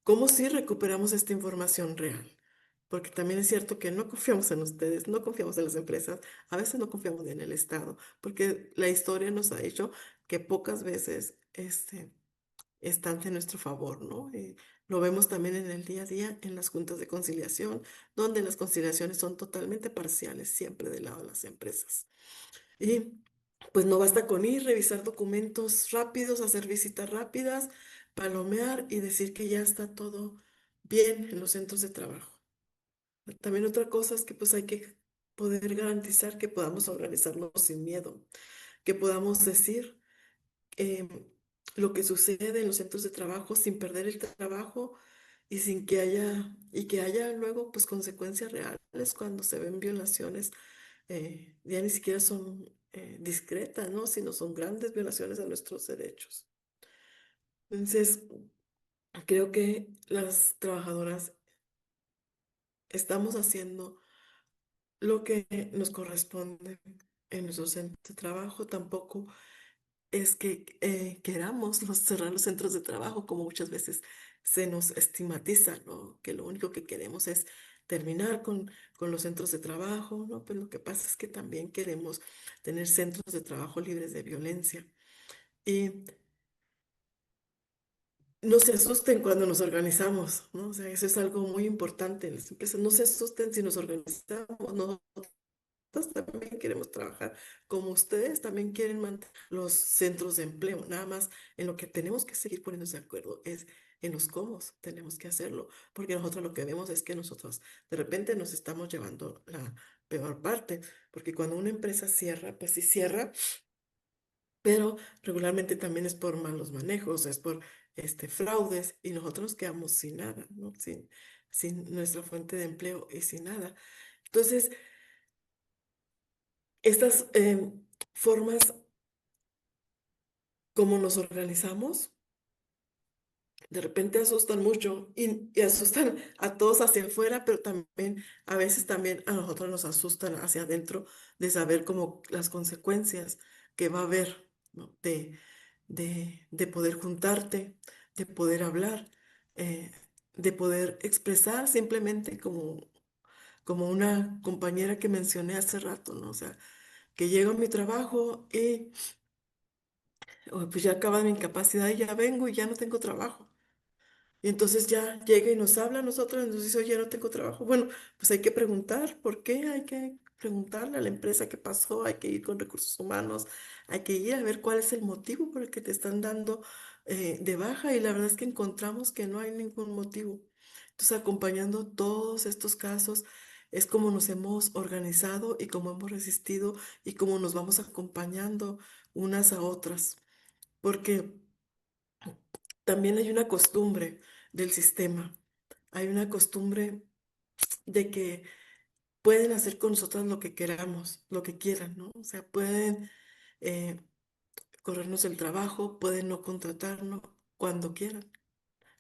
cómo sí recuperamos esta información real. Porque también es cierto que no confiamos en ustedes, no confiamos en las empresas, a veces no confiamos ni en el Estado, porque la historia nos ha dicho que pocas veces están de nuestro favor, ¿no? Lo vemos también en el día a día en las juntas de conciliación, donde las conciliaciones son totalmente parciales, siempre del lado de las empresas. Y pues no basta con ir, revisar documentos rápidos, hacer visitas rápidas, palomear y decir que ya está todo bien en los centros de trabajo. También otra cosa es que pues hay que poder garantizar que podamos organizarnos sin miedo, que podamos decir em, lo que sucede en los centros de trabajo sin perder el trabajo y sin que haya luego pues consecuencias reales cuando se ven violaciones, ya ni siquiera son discretas, ¿no? Sino son grandes violaciones a nuestros derechos. Entonces, creo que las trabajadoras estamos haciendo lo que nos corresponde en nuestro centro de trabajo. Tampoco es que queramos cerrar los centros de trabajo, como muchas veces se nos estigmatiza, ¿no? Que lo único que queremos es terminar con los centros de trabajo, ¿no? Pues lo que pasa es que también queremos tener centros de trabajo libres de violencia. Y no se asusten cuando nos organizamos, ¿no? O sea, eso es algo muy importante. Las empresas no se asusten si nos organizamos, no también queremos trabajar como ustedes también quieren mantener los centros de empleo. Nada más en lo que tenemos que seguir poniéndonos de acuerdo es en los cómo tenemos que hacerlo, porque nosotros lo que vemos es que nosotros de repente nos estamos llevando la peor parte, porque cuando una empresa cierra, pues sí cierra, pero regularmente también es por malos manejos, es por fraudes y nosotros nos quedamos sin nada, ¿no? Sin nuestra fuente de empleo y sin nada. Entonces, estas formas como nos organizamos, de repente asustan mucho y asustan a todos hacia afuera, pero también a veces también a nosotros nos asustan hacia adentro de saber como las consecuencias que va a haber, ¿no? De poder juntarte, de poder hablar, eh, de poder expresar simplemente como una compañera que mencioné hace rato, ¿no? O sea, que llego a mi trabajo y pues ya acaba mi incapacidad y ya vengo y ya no tengo trabajo. Y entonces ya llega y nos habla a nosotros y nos dice, oye, no tengo trabajo. Bueno, pues hay que preguntar por qué, hay que preguntarle a la empresa qué pasó, hay que ir con recursos humanos, hay que ir a ver cuál es el motivo por el que te están dando de baja y la verdad es que encontramos que no hay ningún motivo. Entonces, acompañando todos estos casos, es como nos hemos organizado y cómo hemos resistido y cómo nos vamos acompañando unas a otras, porque también hay una costumbre del sistema, hay una costumbre de que pueden hacer con nosotros lo que queramos, lo que quieran, ¿no? O sea, pueden eh, corrernos el trabajo, pueden no contratarnos cuando quieran,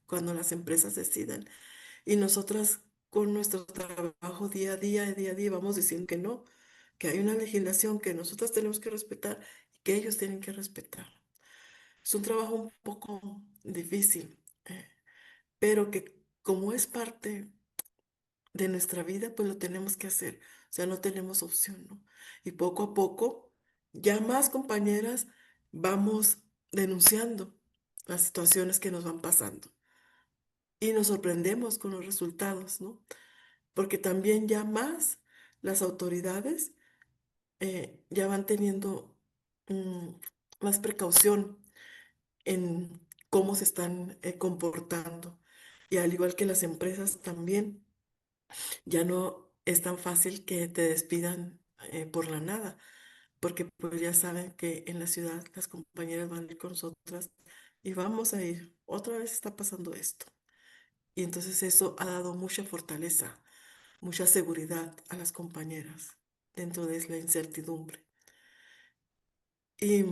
cuando las empresas decidan. Y nosotras con nuestro trabajo día a día, vamos diciendo que no, que hay una legislación que nosotras tenemos que respetar y que ellos tienen que respetar. Es un trabajo un poco difícil, pero que como es parte de nuestra vida, pues lo tenemos que hacer. O sea, no tenemos opción, ¿no? Y poco a poco, ya más compañeras vamos denunciando las situaciones que nos van pasando. Y nos sorprendemos con los resultados, ¿no? Porque también ya más las autoridades ya van teniendo mm, más precaución en cómo se están comportando. Y al igual que las empresas también, ya no es tan fácil que te despidan por la nada, porque pues ya saben que en la ciudad las compañeras van a ir con nosotras y vamos a ir. Otra vez está pasando esto. Y entonces eso ha dado mucha fortaleza, mucha seguridad a las compañeras. dentro de la incertidumbre. Y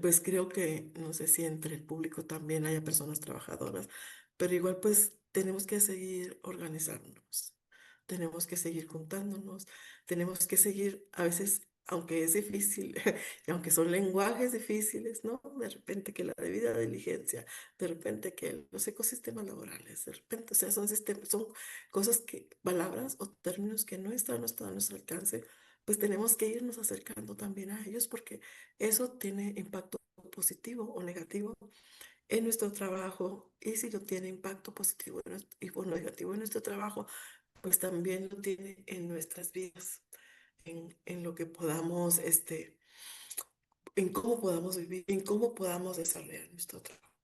pues creo que, no sé si entre el público también haya personas trabajadoras, pero igual pues tenemos que seguir organizándonos, tenemos que seguir juntándonos, tenemos que seguir, a veces, aunque es difícil, y aunque son lenguajes difíciles, ¿no? De repente que la debida diligencia, de repente que los ecosistemas laborales, de repente, o sea, son sistemas, son cosas que, palabras o términos que no están a nuestro alcance, pues tenemos que irnos acercando también a ellos porque eso tiene impacto positivo o negativo en nuestro trabajo, y si no tiene impacto positivo o negativo en nuestro trabajo, pues también lo tiene en nuestras vidas, en lo que podamos, en cómo podamos vivir, en cómo podamos desarrollar nuestro trabajo.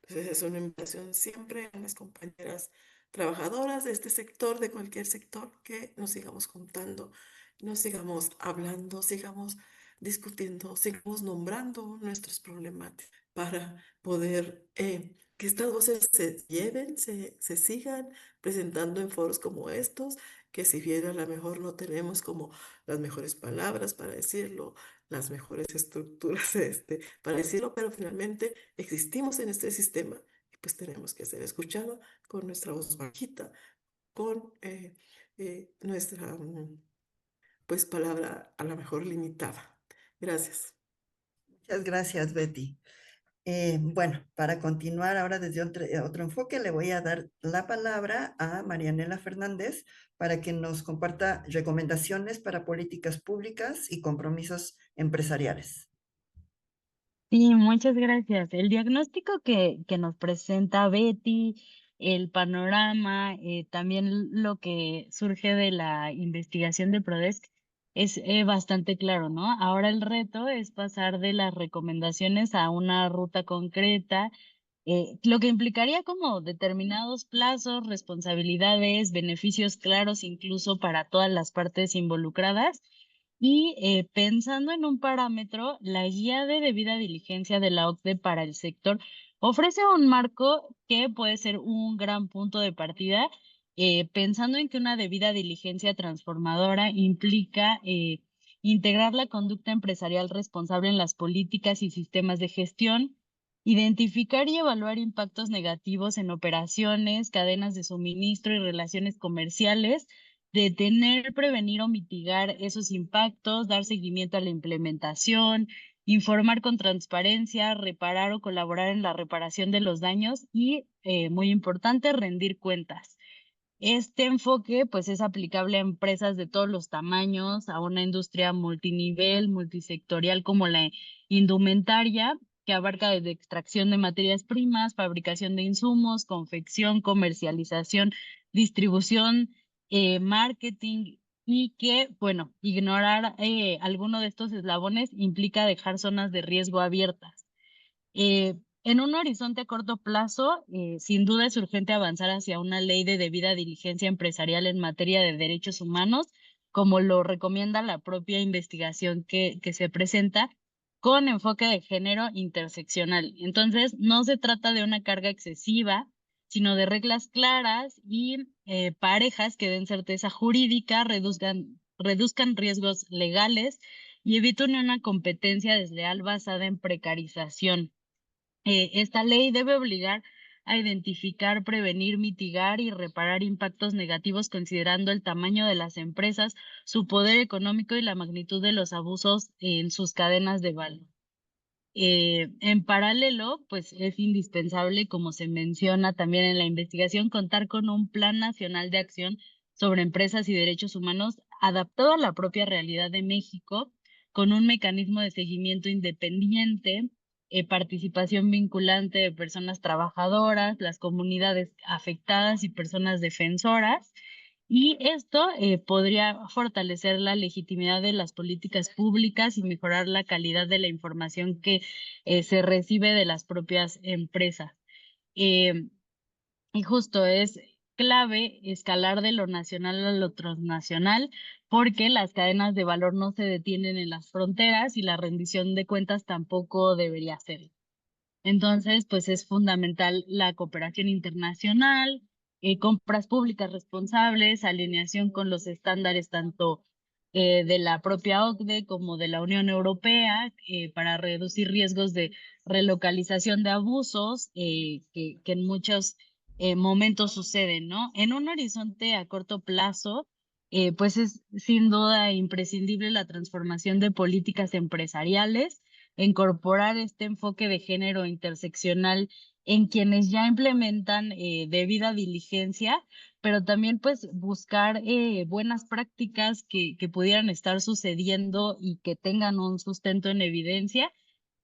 Entonces es una invitación siempre a las compañeras trabajadoras de este sector, de cualquier sector, que nos sigamos juntando, nos sigamos hablando, sigamos discutiendo, sigamos nombrando nuestros problemáticas para poder que estas voces se lleven, se sigan presentando en foros como estos, que si bien a lo mejor no tenemos como las mejores palabras para decirlo, las mejores estructuras para decirlo, pero finalmente existimos en este sistema y pues tenemos que ser escuchados con nuestra voz bajita, con nuestra pues palabra a lo mejor limitada. Gracias. Muchas gracias, Betty. Bueno, para continuar ahora desde otro enfoque, le voy a dar la palabra a Marianela Fernández para que nos comparta recomendaciones para políticas públicas y compromisos empresariales. Sí, muchas gracias. El diagnóstico que nos presenta Betty, el panorama, también lo que surge de la investigación de Prodesc es bastante claro, ¿no? Ahora el reto es pasar de las recomendaciones a una ruta concreta, lo que implicaría como determinados plazos, responsabilidades, beneficios claros incluso para todas las partes involucradas. Y pensando en un parámetro, la guía de debida diligencia de la OCDE para el sector ofrece un marco que puede ser un gran punto de partida, pensando en que una debida diligencia transformadora implica integrar la conducta empresarial responsable en las políticas y sistemas de gestión, identificar y evaluar impactos negativos en operaciones, cadenas de suministro y relaciones comerciales, detener, prevenir o mitigar esos impactos, dar seguimiento a la implementación, informar con transparencia, reparar o colaborar en la reparación de los daños y, muy importante, rendir cuentas. Este enfoque pues es aplicable a empresas de todos los tamaños, a una industria multinivel, multisectorial como la indumentaria, que abarca desde extracción de materias primas, fabricación de insumos, confección, comercialización, distribución, marketing, y que, bueno, ignorar alguno de estos eslabones implica dejar zonas de riesgo abiertas. En un horizonte a corto plazo, sin duda es urgente avanzar hacia una ley de debida diligencia empresarial en materia de derechos humanos, como lo recomienda la propia investigación que se presenta, con enfoque de género interseccional. Entonces, no se trata de una carga excesiva, sino de reglas claras y parejas que den certeza jurídica, reduzcan riesgos legales y eviten una competencia desleal basada en precarización. Esta ley debe obligar a identificar, prevenir, mitigar y reparar impactos negativos considerando el tamaño de las empresas, su poder económico y la magnitud de los abusos en sus cadenas de valor. En paralelo, pues es indispensable, como se menciona también en la investigación, contar con un plan nacional de acción sobre empresas y derechos humanos adaptado a la propia realidad de México, con un mecanismo de seguimiento independiente, participación vinculante de personas trabajadoras, las comunidades afectadas y personas defensoras. Y esto podría fortalecer la legitimidad de las políticas públicas y mejorar la calidad de la información que se recibe de las propias empresas. Eh, y justo es clave escalar de lo nacional a lo transnacional, porque las cadenas de valor no se detienen en las fronteras y la rendición de cuentas tampoco debería ser. Entonces, pues es fundamental la cooperación internacional, compras públicas responsables, alineación con los estándares tanto de la propia OCDE como de la Unión Europea para reducir riesgos de relocalización de abusos que en muchos momentos suceden, ¿no? En un horizonte a corto plazo, pues es sin duda imprescindible la transformación de políticas empresariales, incorporar este enfoque de género interseccional en quienes ya implementan debida diligencia, pero también pues buscar buenas prácticas que pudieran estar sucediendo y que tengan un sustento en evidencia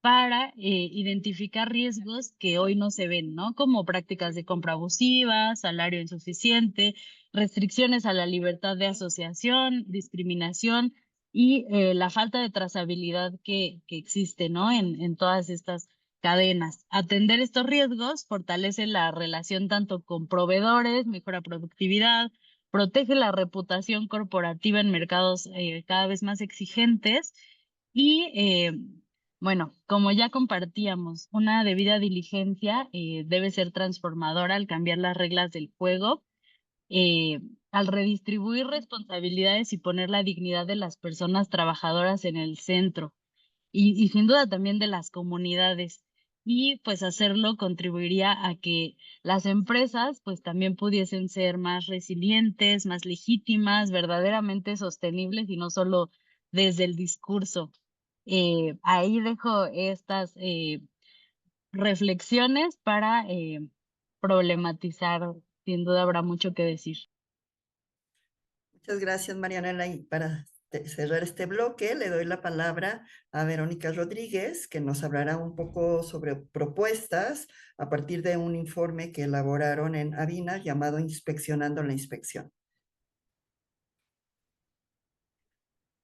para identificar riesgos que hoy no se ven, ¿no? Como prácticas de compra abusiva, salario insuficiente, restricciones a la libertad de asociación, discriminación y la falta de trazabilidad que existe, ¿no? En todas estas cadenas. Atender estos riesgos fortalece la relación tanto con proveedores, mejora productividad, protege la reputación corporativa en mercados cada vez más exigentes y, bueno, como ya compartíamos, una debida diligencia debe ser transformadora al cambiar las reglas del juego, eh, al redistribuir responsabilidades y poner la dignidad de las personas trabajadoras en el centro y sin duda también de las comunidades. Y pues hacerlo contribuiría a que las empresas pues también pudiesen ser más resilientes, más legítimas, verdaderamente sostenibles y no solo desde el discurso. Ahí dejo estas reflexiones para problematizar. Sin duda habrá mucho que decir. Muchas gracias, Marianela. Y para cerrar este bloque, le doy la palabra a Verónica Rodríguez, que nos hablará un poco sobre propuestas a partir de un informe que elaboraron en Avina llamado Inspeccionando la Inspección.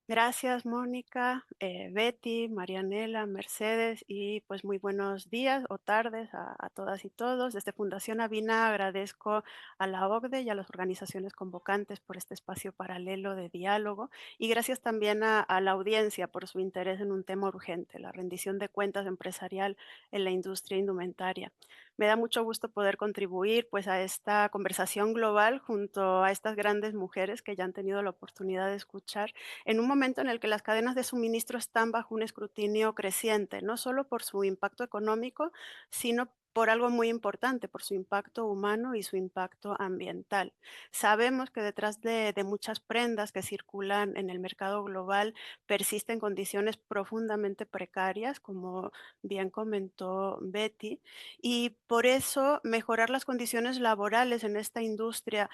Gracias, Mónica, Betty, Marianela, Mercedes y pues muy buenos días o tardes a todas y todos. Desde Fundación Avina agradezco a la OCDE y a las organizaciones convocantes por este espacio paralelo de diálogo y gracias también a la audiencia por su interés en un tema urgente, la rendición de cuentas empresarial en la industria indumentaria. Me da mucho gusto poder contribuir pues a esta conversación global junto a estas grandes mujeres que ya han tenido la oportunidad de escuchar en un momento en el que las cadenas de suministro están bajo un escrutinio creciente, no solo por su impacto económico, sino por algo muy importante, por su impacto humano y su impacto ambiental. Sabemos que detrás de muchas prendas que circulan en el mercado global persisten condiciones profundamente precarias, como bien comentó Betty, y por eso mejorar las condiciones laborales en esta industria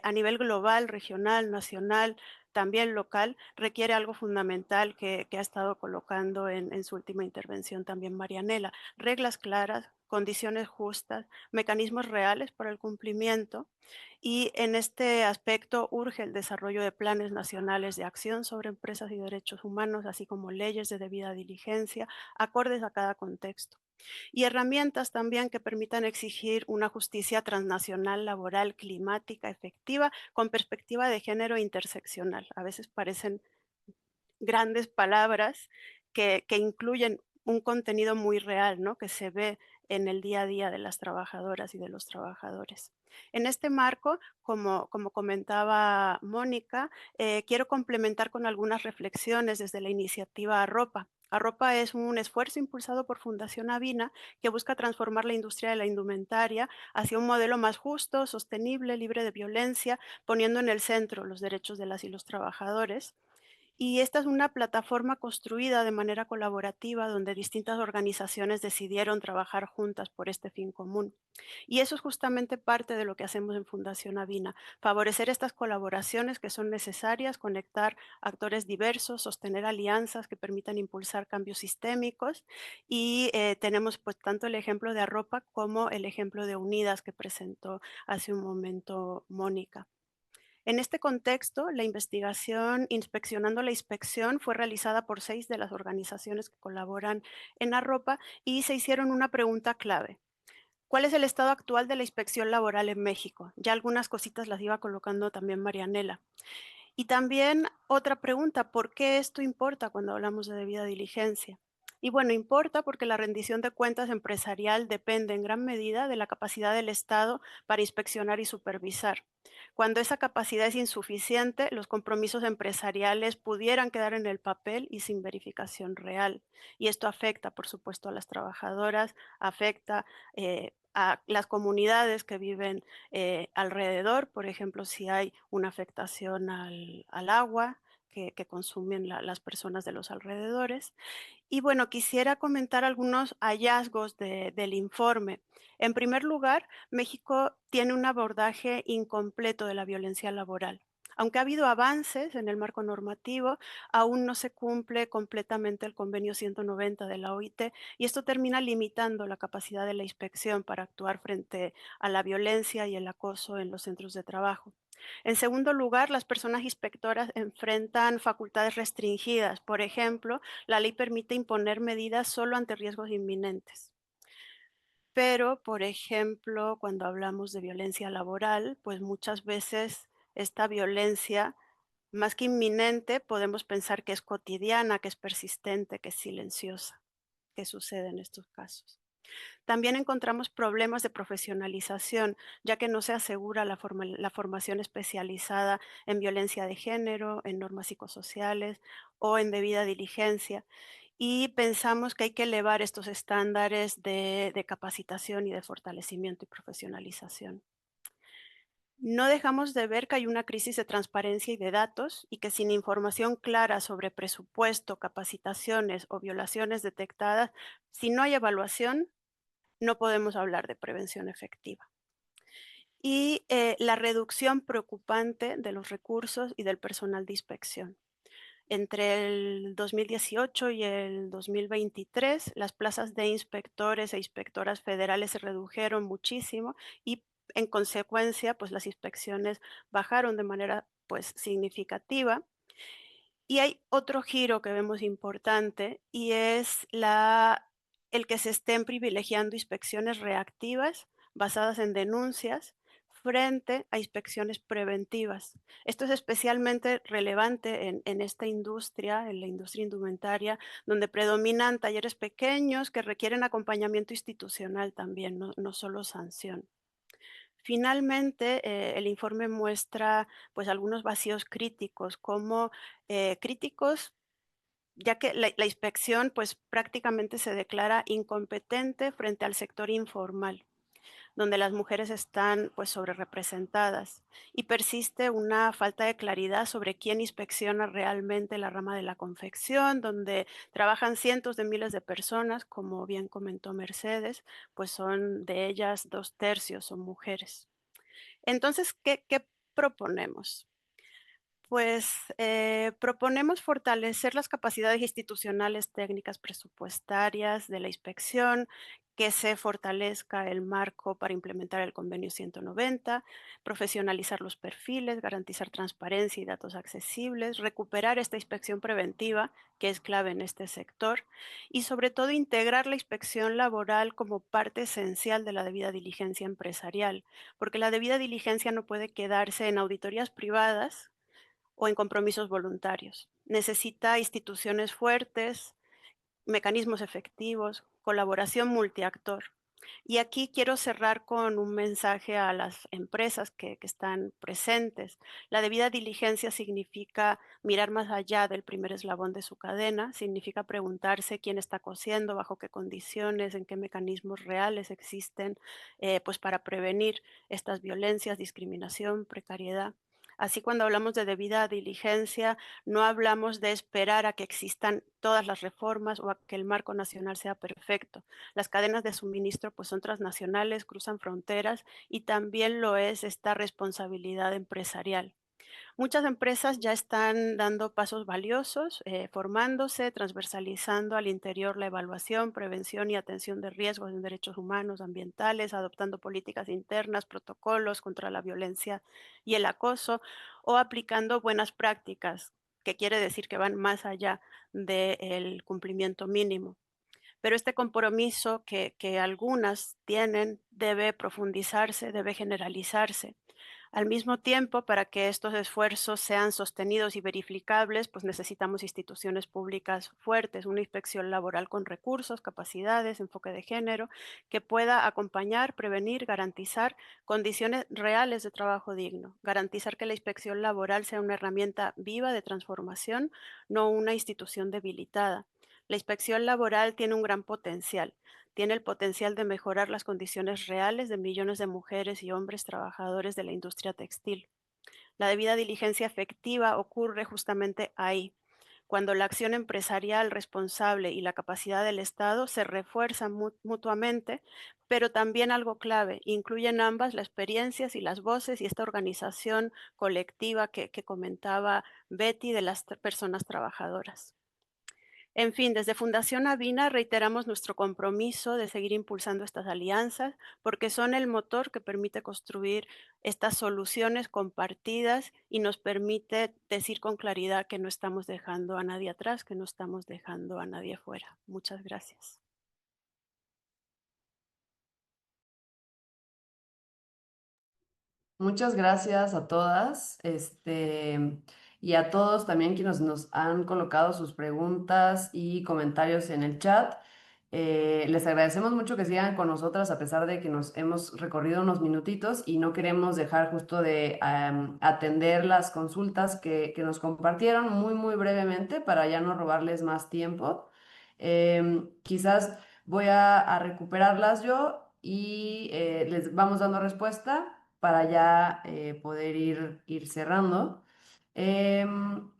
a nivel global, regional, nacional, también local, requiere algo fundamental que ha estado colocando en su última intervención también Marianela: reglas claras, condiciones justas, mecanismos reales para el cumplimiento, y en este aspecto urge el desarrollo de planes nacionales de acción sobre empresas y derechos humanos, así como leyes de debida diligencia, acordes a cada contexto y herramientas también que permitan exigir una justicia transnacional laboral climática efectiva con perspectiva de género interseccional. A veces parecen grandes palabras que incluyen un contenido muy real, ¿no? Que se ve en el día a día de las trabajadoras y de los trabajadores. En este marco, como comentaba Mónica, quiero complementar con algunas reflexiones desde la iniciativa Arropa. Arropa es un esfuerzo impulsado por Fundación Avina que busca transformar la industria de la indumentaria hacia un modelo más justo, sostenible, libre de violencia, poniendo en el centro los derechos de las y los trabajadores. Y esta es una plataforma construida de manera colaborativa donde distintas organizaciones decidieron trabajar juntas por este fin común. Y eso es justamente parte de lo que hacemos en Fundación Avina: favorecer estas colaboraciones que son necesarias, conectar actores diversos, sostener alianzas que permitan impulsar cambios sistémicos. Y tenemos pues tanto el ejemplo de Arropa como el ejemplo de Unidas que presentó hace un momento Mónica. En este contexto, la investigación Inspeccionando la Inspección fue realizada por 6 de las organizaciones que colaboran en Arropa y se hicieron una pregunta clave: ¿cuál es el estado actual de la inspección laboral en México? Ya algunas cositas las iba colocando también Marianela. Y también otra pregunta: ¿por qué esto importa cuando hablamos de debida diligencia? Y bueno, importa porque la rendición de cuentas empresarial depende en gran medida de la capacidad del Estado para inspeccionar y supervisar. Cuando esa capacidad es insuficiente, los compromisos empresariales pudieran quedar en el papel y sin verificación real. Y esto afecta, por supuesto, a las trabajadoras, afecta a las comunidades que viven alrededor, por ejemplo, si hay una afectación al agua que consumen las personas de los alrededores. Y bueno, quisiera comentar algunos hallazgos del informe. En primer lugar, México tiene un abordaje incompleto de la violencia laboral. Aunque ha habido avances en el marco normativo, aún no se cumple completamente el convenio 190 de la OIT y esto termina limitando la capacidad de la inspección para actuar frente a la violencia y el acoso en los centros de trabajo. En segundo lugar, las personas inspectoras enfrentan facultades restringidas. Por ejemplo, la ley permite imponer medidas solo ante riesgos inminentes. Pero, por ejemplo, cuando hablamos de violencia laboral, pues muchas veces esta violencia, más que inminente, podemos pensar que es cotidiana, que es persistente, que es silenciosa, que sucede en estos casos. También encontramos problemas de profesionalización, ya que no se asegura la formación especializada en violencia de género, en normas psicosociales o en debida diligencia. Y pensamos que hay que elevar estos estándares de capacitación y de fortalecimiento y profesionalización. No dejamos de ver que hay una crisis de transparencia y de datos y que sin información clara sobre presupuesto, capacitaciones o violaciones detectadas, si no hay evaluación, no podemos hablar de prevención efectiva. Y la reducción preocupante de los recursos y del personal de inspección. Entre el 2018 y el 2023, las plazas de inspectores e inspectoras federales se redujeron muchísimo y en consecuencia, pues las inspecciones bajaron de manera pues significativa. Y hay otro giro que vemos importante y es el que se estén privilegiando inspecciones reactivas basadas en denuncias frente a inspecciones preventivas. Esto es especialmente relevante en esta industria, en la industria indumentaria, donde predominan talleres pequeños que requieren acompañamiento institucional también, no solo sanción. Finalmente, el informe muestra pues algunos vacíos críticos, como críticos, ya que la inspección pues prácticamente se declara incompetente frente al sector informal, donde las mujeres están pues sobrerepresentadas y persiste una falta de claridad sobre quién inspecciona realmente la rama de la confección, donde trabajan cientos de miles de personas, como bien comentó Mercedes, pues son de ellas 2/3 son mujeres. Entonces, ¿qué proponemos? Pues proponemos fortalecer las capacidades institucionales, técnicas, presupuestarias de la inspección, que se fortalezca el marco para implementar el convenio 190, profesionalizar los perfiles, garantizar transparencia y datos accesibles, recuperar esta inspección preventiva, que es clave en este sector, y sobre todo integrar la inspección laboral como parte esencial de la debida diligencia empresarial, porque la debida diligencia no puede quedarse en auditorías privadas o en compromisos voluntarios. Necesita instituciones fuertes, mecanismos efectivos, colaboración multiactor. Y aquí quiero cerrar con un mensaje a las empresas que están presentes. La debida diligencia significa mirar más allá del primer eslabón de su cadena, significa preguntarse quién está cosiendo, bajo qué condiciones, en qué mecanismos reales existen, pues para prevenir estas violencias, discriminación, precariedad. Así, cuando hablamos de debida diligencia, no hablamos de esperar a que existan todas las reformas o a que el marco nacional sea perfecto. Las cadenas de suministro pues son transnacionales, cruzan fronteras y también lo es esta responsabilidad empresarial. Muchas empresas ya están dando pasos valiosos, formándose, transversalizando al interior la evaluación, prevención y atención de riesgos en derechos humanos, ambientales, adoptando políticas internas, protocolos contra la violencia y el acoso, o aplicando buenas prácticas, que quiere decir que van más allá del cumplimiento mínimo. Pero este compromiso que algunas tienen debe profundizarse, debe generalizarse. Al mismo tiempo, para que estos esfuerzos sean sostenidos y verificables, pues necesitamos instituciones públicas fuertes, una inspección laboral con recursos, capacidades, enfoque de género, que pueda acompañar, prevenir, garantizar condiciones reales de trabajo digno, garantizar que la inspección laboral sea una herramienta viva de transformación, no una institución debilitada. La inspección laboral tiene un gran potencial. Tiene el potencial de mejorar las condiciones reales de millones de mujeres y hombres trabajadores de la industria textil. La debida diligencia efectiva ocurre justamente ahí, cuando la acción empresarial responsable y la capacidad del Estado se refuerzan mutuamente, pero también algo clave, incluyen ambas las experiencias y las voces y esta organización colectiva que comentaba Betty de las personas trabajadoras. En fin, desde Fundación Avina reiteramos nuestro compromiso de seguir impulsando estas alianzas porque son el motor que permite construir estas soluciones compartidas y nos permite decir con claridad que no estamos dejando a nadie atrás, que no estamos dejando a nadie fuera. Muchas gracias. Muchas gracias a todas, y a todos también quienes nos han colocado sus preguntas y comentarios en el chat. Les agradecemos mucho que sigan con nosotras a pesar de que nos hemos recorrido unos minutitos y no queremos dejar justo de atender las consultas que nos compartieron muy brevemente para ya no robarles más tiempo. Quizás voy a recuperarlas yo y les vamos dando respuesta para ya poder ir cerrando. Em,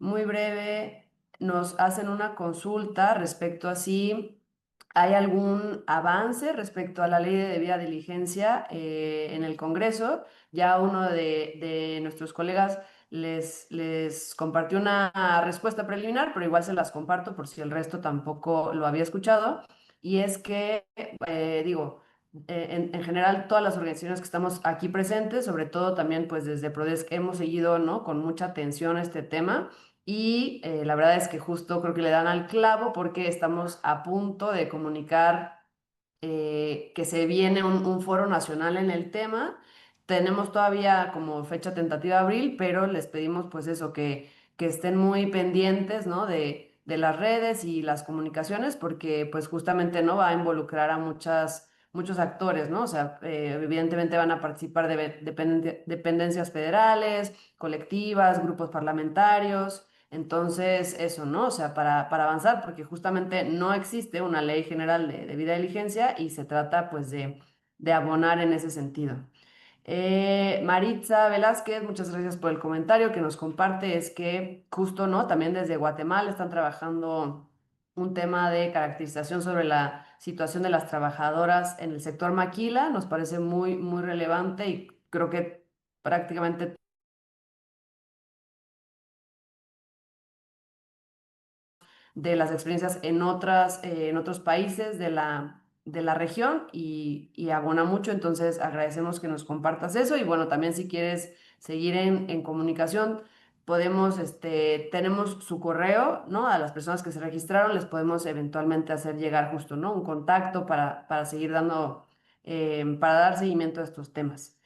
Muy breve, nos hacen una consulta respecto a si hay algún avance respecto a la ley de debida diligencia en el Congreso. Ya uno de nuestros colegas les compartió una respuesta preliminar, pero igual se las comparto por si el resto tampoco lo había escuchado. Y es que, digo, en general todas las organizaciones que estamos aquí presentes, sobre todo también pues desde Prodesc hemos seguido, ¿no?, con mucha atención este tema y la verdad es que justo creo que le dan al clavo porque estamos a punto de comunicar que se viene un foro nacional en el tema. Tenemos todavía como fecha tentativa abril, pero les pedimos pues eso, que estén muy pendientes, ¿no?, de las redes y las comunicaciones, porque pues justamente no va a involucrar a muchos actores, ¿no? O sea, evidentemente van a participar dependencias federales, colectivas, grupos parlamentarios. Entonces, eso, ¿no? O sea, para avanzar, porque justamente no existe una ley general de debida diligencia y se trata pues de abonar en ese sentido. Maritza Velázquez, muchas gracias por el comentario que nos comparte. Es que justo, ¿no? También desde Guatemala están trabajando un tema de caracterización sobre la situación de las trabajadoras en el sector maquila. Nos parece muy relevante y creo que prácticamente de las experiencias en otros países de la región y abona mucho, entonces agradecemos que nos compartas eso y bueno, también si quieres seguir en comunicación, podemos, tenemos su correo, ¿no? A las personas que se registraron les podemos eventualmente hacer llegar justo, ¿no?, un contacto para seguir dando, para dar seguimiento a estos temas.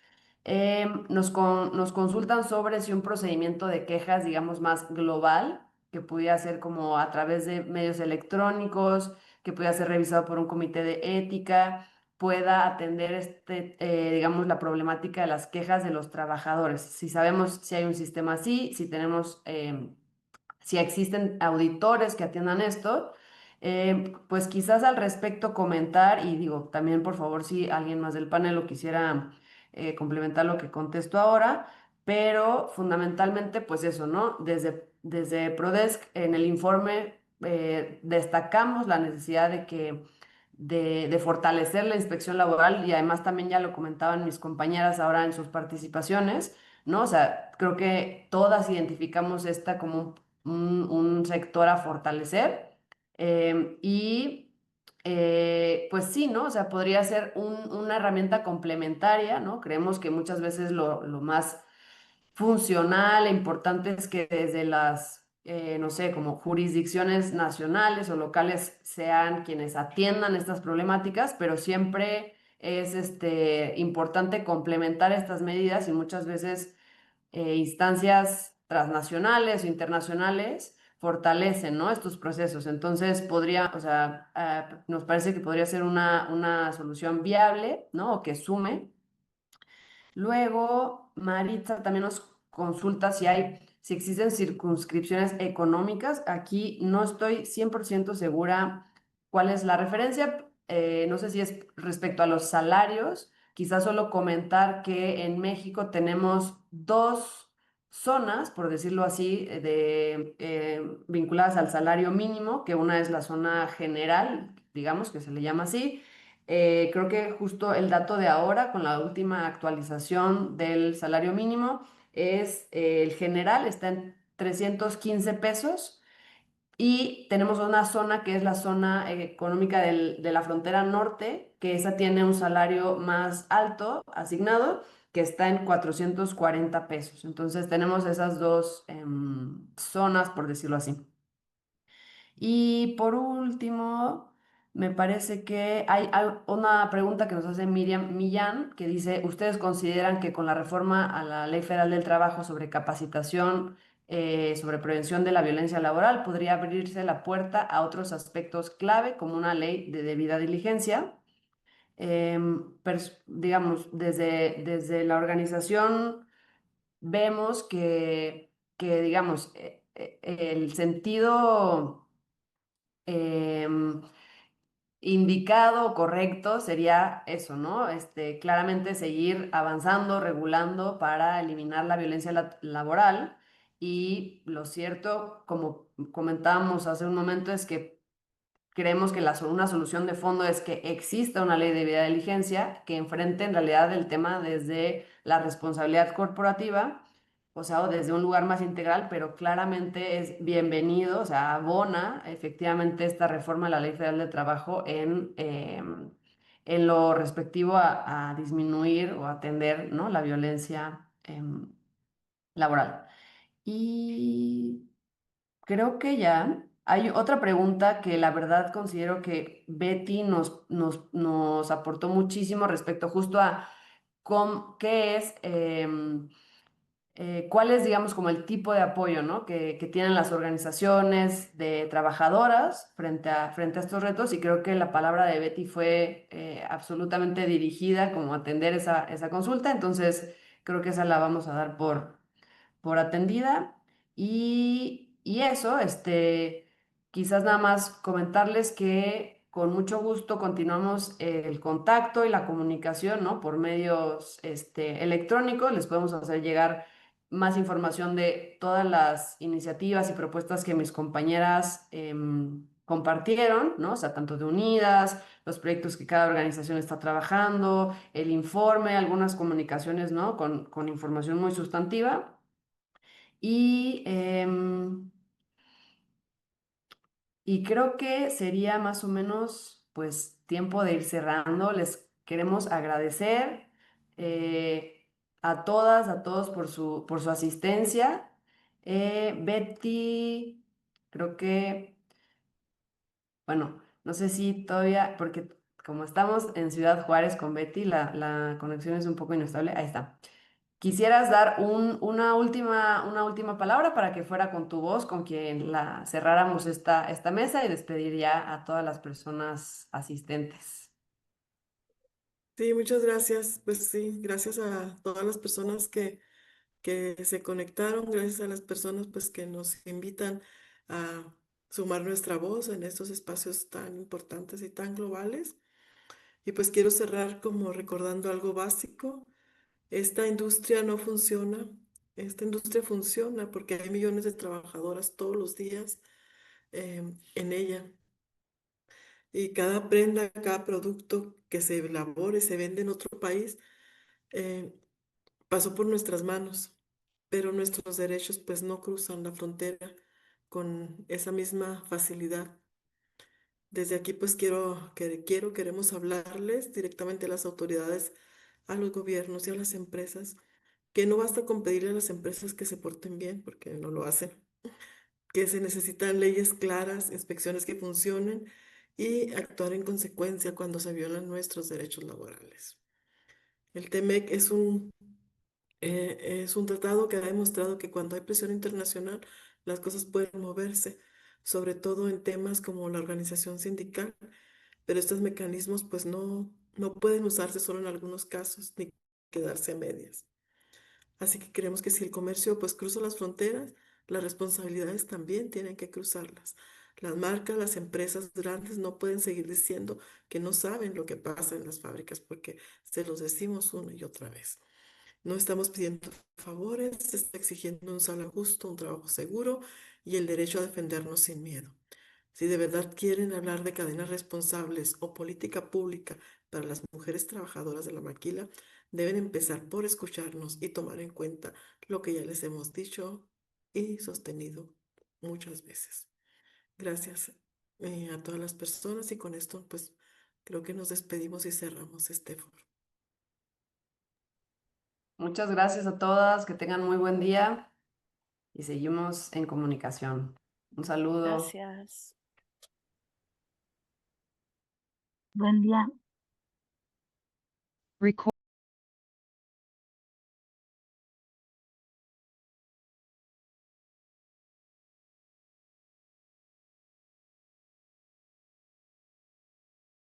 Nos consultan sobre si un procedimiento de quejas, digamos, más global, que pudiera ser como a través de medios electrónicos, que pudiera ser revisado por un comité de ética, pueda atender digamos, la problemática de las quejas de los trabajadores. Si sabemos si hay un sistema así, si tenemos, si existen auditores que atiendan esto, pues quizás al respecto comentar y digo, también por favor si alguien más del panel lo quisiera complementar lo que contesto ahora, pero fundamentalmente pues eso, ¿no? Desde Prodesc en el informe destacamos la necesidad de fortalecer la inspección laboral y además también ya lo comentaban mis compañeras ahora en sus participaciones, ¿no? O sea, creo que todas identificamos esta como un sector a fortalecer y pues sí, ¿no? O sea, podría ser una herramienta complementaria, ¿no? Creemos que muchas veces lo más funcional e importante es que desde las, no sé, como jurisdicciones nacionales o locales sean quienes atiendan estas problemáticas, pero siempre es importante complementar estas medidas y muchas veces instancias transnacionales o internacionales fortalecen, ¿no? estos procesos. Entonces, o sea, nos parece que podría ser una solución viable, ¿no? O que sume. Luego, Maritza también nos consulta si existen circunscripciones económicas. Aquí no estoy 100% segura cuál es la referencia. No sé si es respecto a los salarios. Quizás solo comentar que en México tenemos dos zonas, por decirlo así, vinculadas al salario mínimo, que una es la zona general, digamos que se le llama así. Creo que justo el dato de ahora, con la última actualización del salario mínimo, es el general, está en 315 pesos. Y tenemos una zona que es la zona económica de la frontera norte, que esa tiene un salario más alto asignado, que está en 440 pesos. Entonces tenemos esas dos zonas, por decirlo así. Y por último, me parece que hay una pregunta que nos hace Miriam Millán, que dice, ¿ustedes consideran que con la reforma a la Ley Federal del Trabajo sobre capacitación, sobre prevención de la violencia laboral, podría abrirse la puerta a otros aspectos clave como una ley de debida diligencia? Digamos, desde la organización vemos digamos, el sentido em, indicado o correcto sería eso, ¿no? Claramente seguir avanzando, regulando para eliminar la violencia laboral. Y lo cierto, como comentábamos hace un momento, es que creemos que una solución de fondo es que exista una ley de debida diligencia que enfrente en realidad el tema desde la responsabilidad corporativa, o sea, o desde un lugar más integral, pero claramente es bienvenido, o sea, abona efectivamente esta reforma de la Ley Federal de Trabajo en lo respectivo a disminuir o atender, ¿no? la violencia laboral. Y creo que ya hay otra pregunta que la verdad considero que Betty nos aportó muchísimo respecto justo a qué es, cuál es, digamos, como el tipo de apoyo, ¿no? que tienen las organizaciones de trabajadoras frente a estos retos. Y creo que la palabra de Betty fue absolutamente dirigida como a atender esa consulta. Entonces, creo que esa la vamos a dar por atendida. Y eso, quizás nada más comentarles que con mucho gusto continuamos el contacto y la comunicación, ¿no? Por medios electrónicos. Les podemos hacer llegar más información de todas las iniciativas y propuestas que mis compañeras compartieron, ¿no? O sea, tanto de Unidas, los proyectos que cada organización está trabajando, el informe, algunas comunicaciones, ¿no? Con información muy sustantiva. Y, y creo que sería más o menos, pues, tiempo de ir cerrando. Les queremos agradecer a todas, a todos por su asistencia. Betty, creo que, bueno, no sé si todavía, porque como estamos en Ciudad Juárez con Betty, la conexión es un poco inestable. Ahí está. ¿Quisieras dar una última palabra para que fuera con tu voz, con quien cerráramos esta mesa y despedir ya a todas las personas asistentes? Sí, muchas gracias. Pues sí, gracias a todas las personas que se conectaron, gracias a las personas pues que nos invitan a sumar nuestra voz en estos espacios tan importantes y tan globales. Y pues quiero cerrar como recordando algo básico. Esta industria no funciona, esta industria funciona porque hay millones de trabajadoras todos los días en ella. Y cada prenda, cada producto que se elabore, se vende en otro país, eh, pasó por nuestras manos, pero nuestros derechos pues no cruzan la frontera con esa misma facilidad. Desde aquí pues queremos hablarles directamente a las autoridades, a los gobiernos y a las empresas, que no basta con pedirle a las empresas que se porten bien, porque no lo hacen, que se necesitan leyes claras, inspecciones que funcionen y actuar en consecuencia cuando se violan nuestros derechos laborales. El TEMEC es un tratado que ha demostrado que cuando hay presión internacional, las cosas pueden moverse, sobre todo en temas como la organización sindical, pero estos mecanismos pues no pueden usarse solo en algunos casos ni quedarse a medias. Así que creemos que si el comercio pues cruza las fronteras, las responsabilidades también tienen que cruzarlas. Las marcas, las empresas grandes no pueden seguir diciendo que no saben lo que pasa en las fábricas porque se los decimos una y otra vez. No estamos pidiendo favores, se está exigiendo un salario justo, un trabajo seguro y el derecho a defendernos sin miedo. Si de verdad quieren hablar de cadenas responsables o política pública para las mujeres trabajadoras de la maquila, deben empezar por escucharnos y tomar en cuenta lo que ya les hemos dicho y sostenido muchas veces. Gracias a todas las personas y con esto pues creo que nos despedimos y cerramos este foro. Muchas gracias a todas, que tengan muy buen día y seguimos en comunicación. Un saludo. Gracias. Buen día.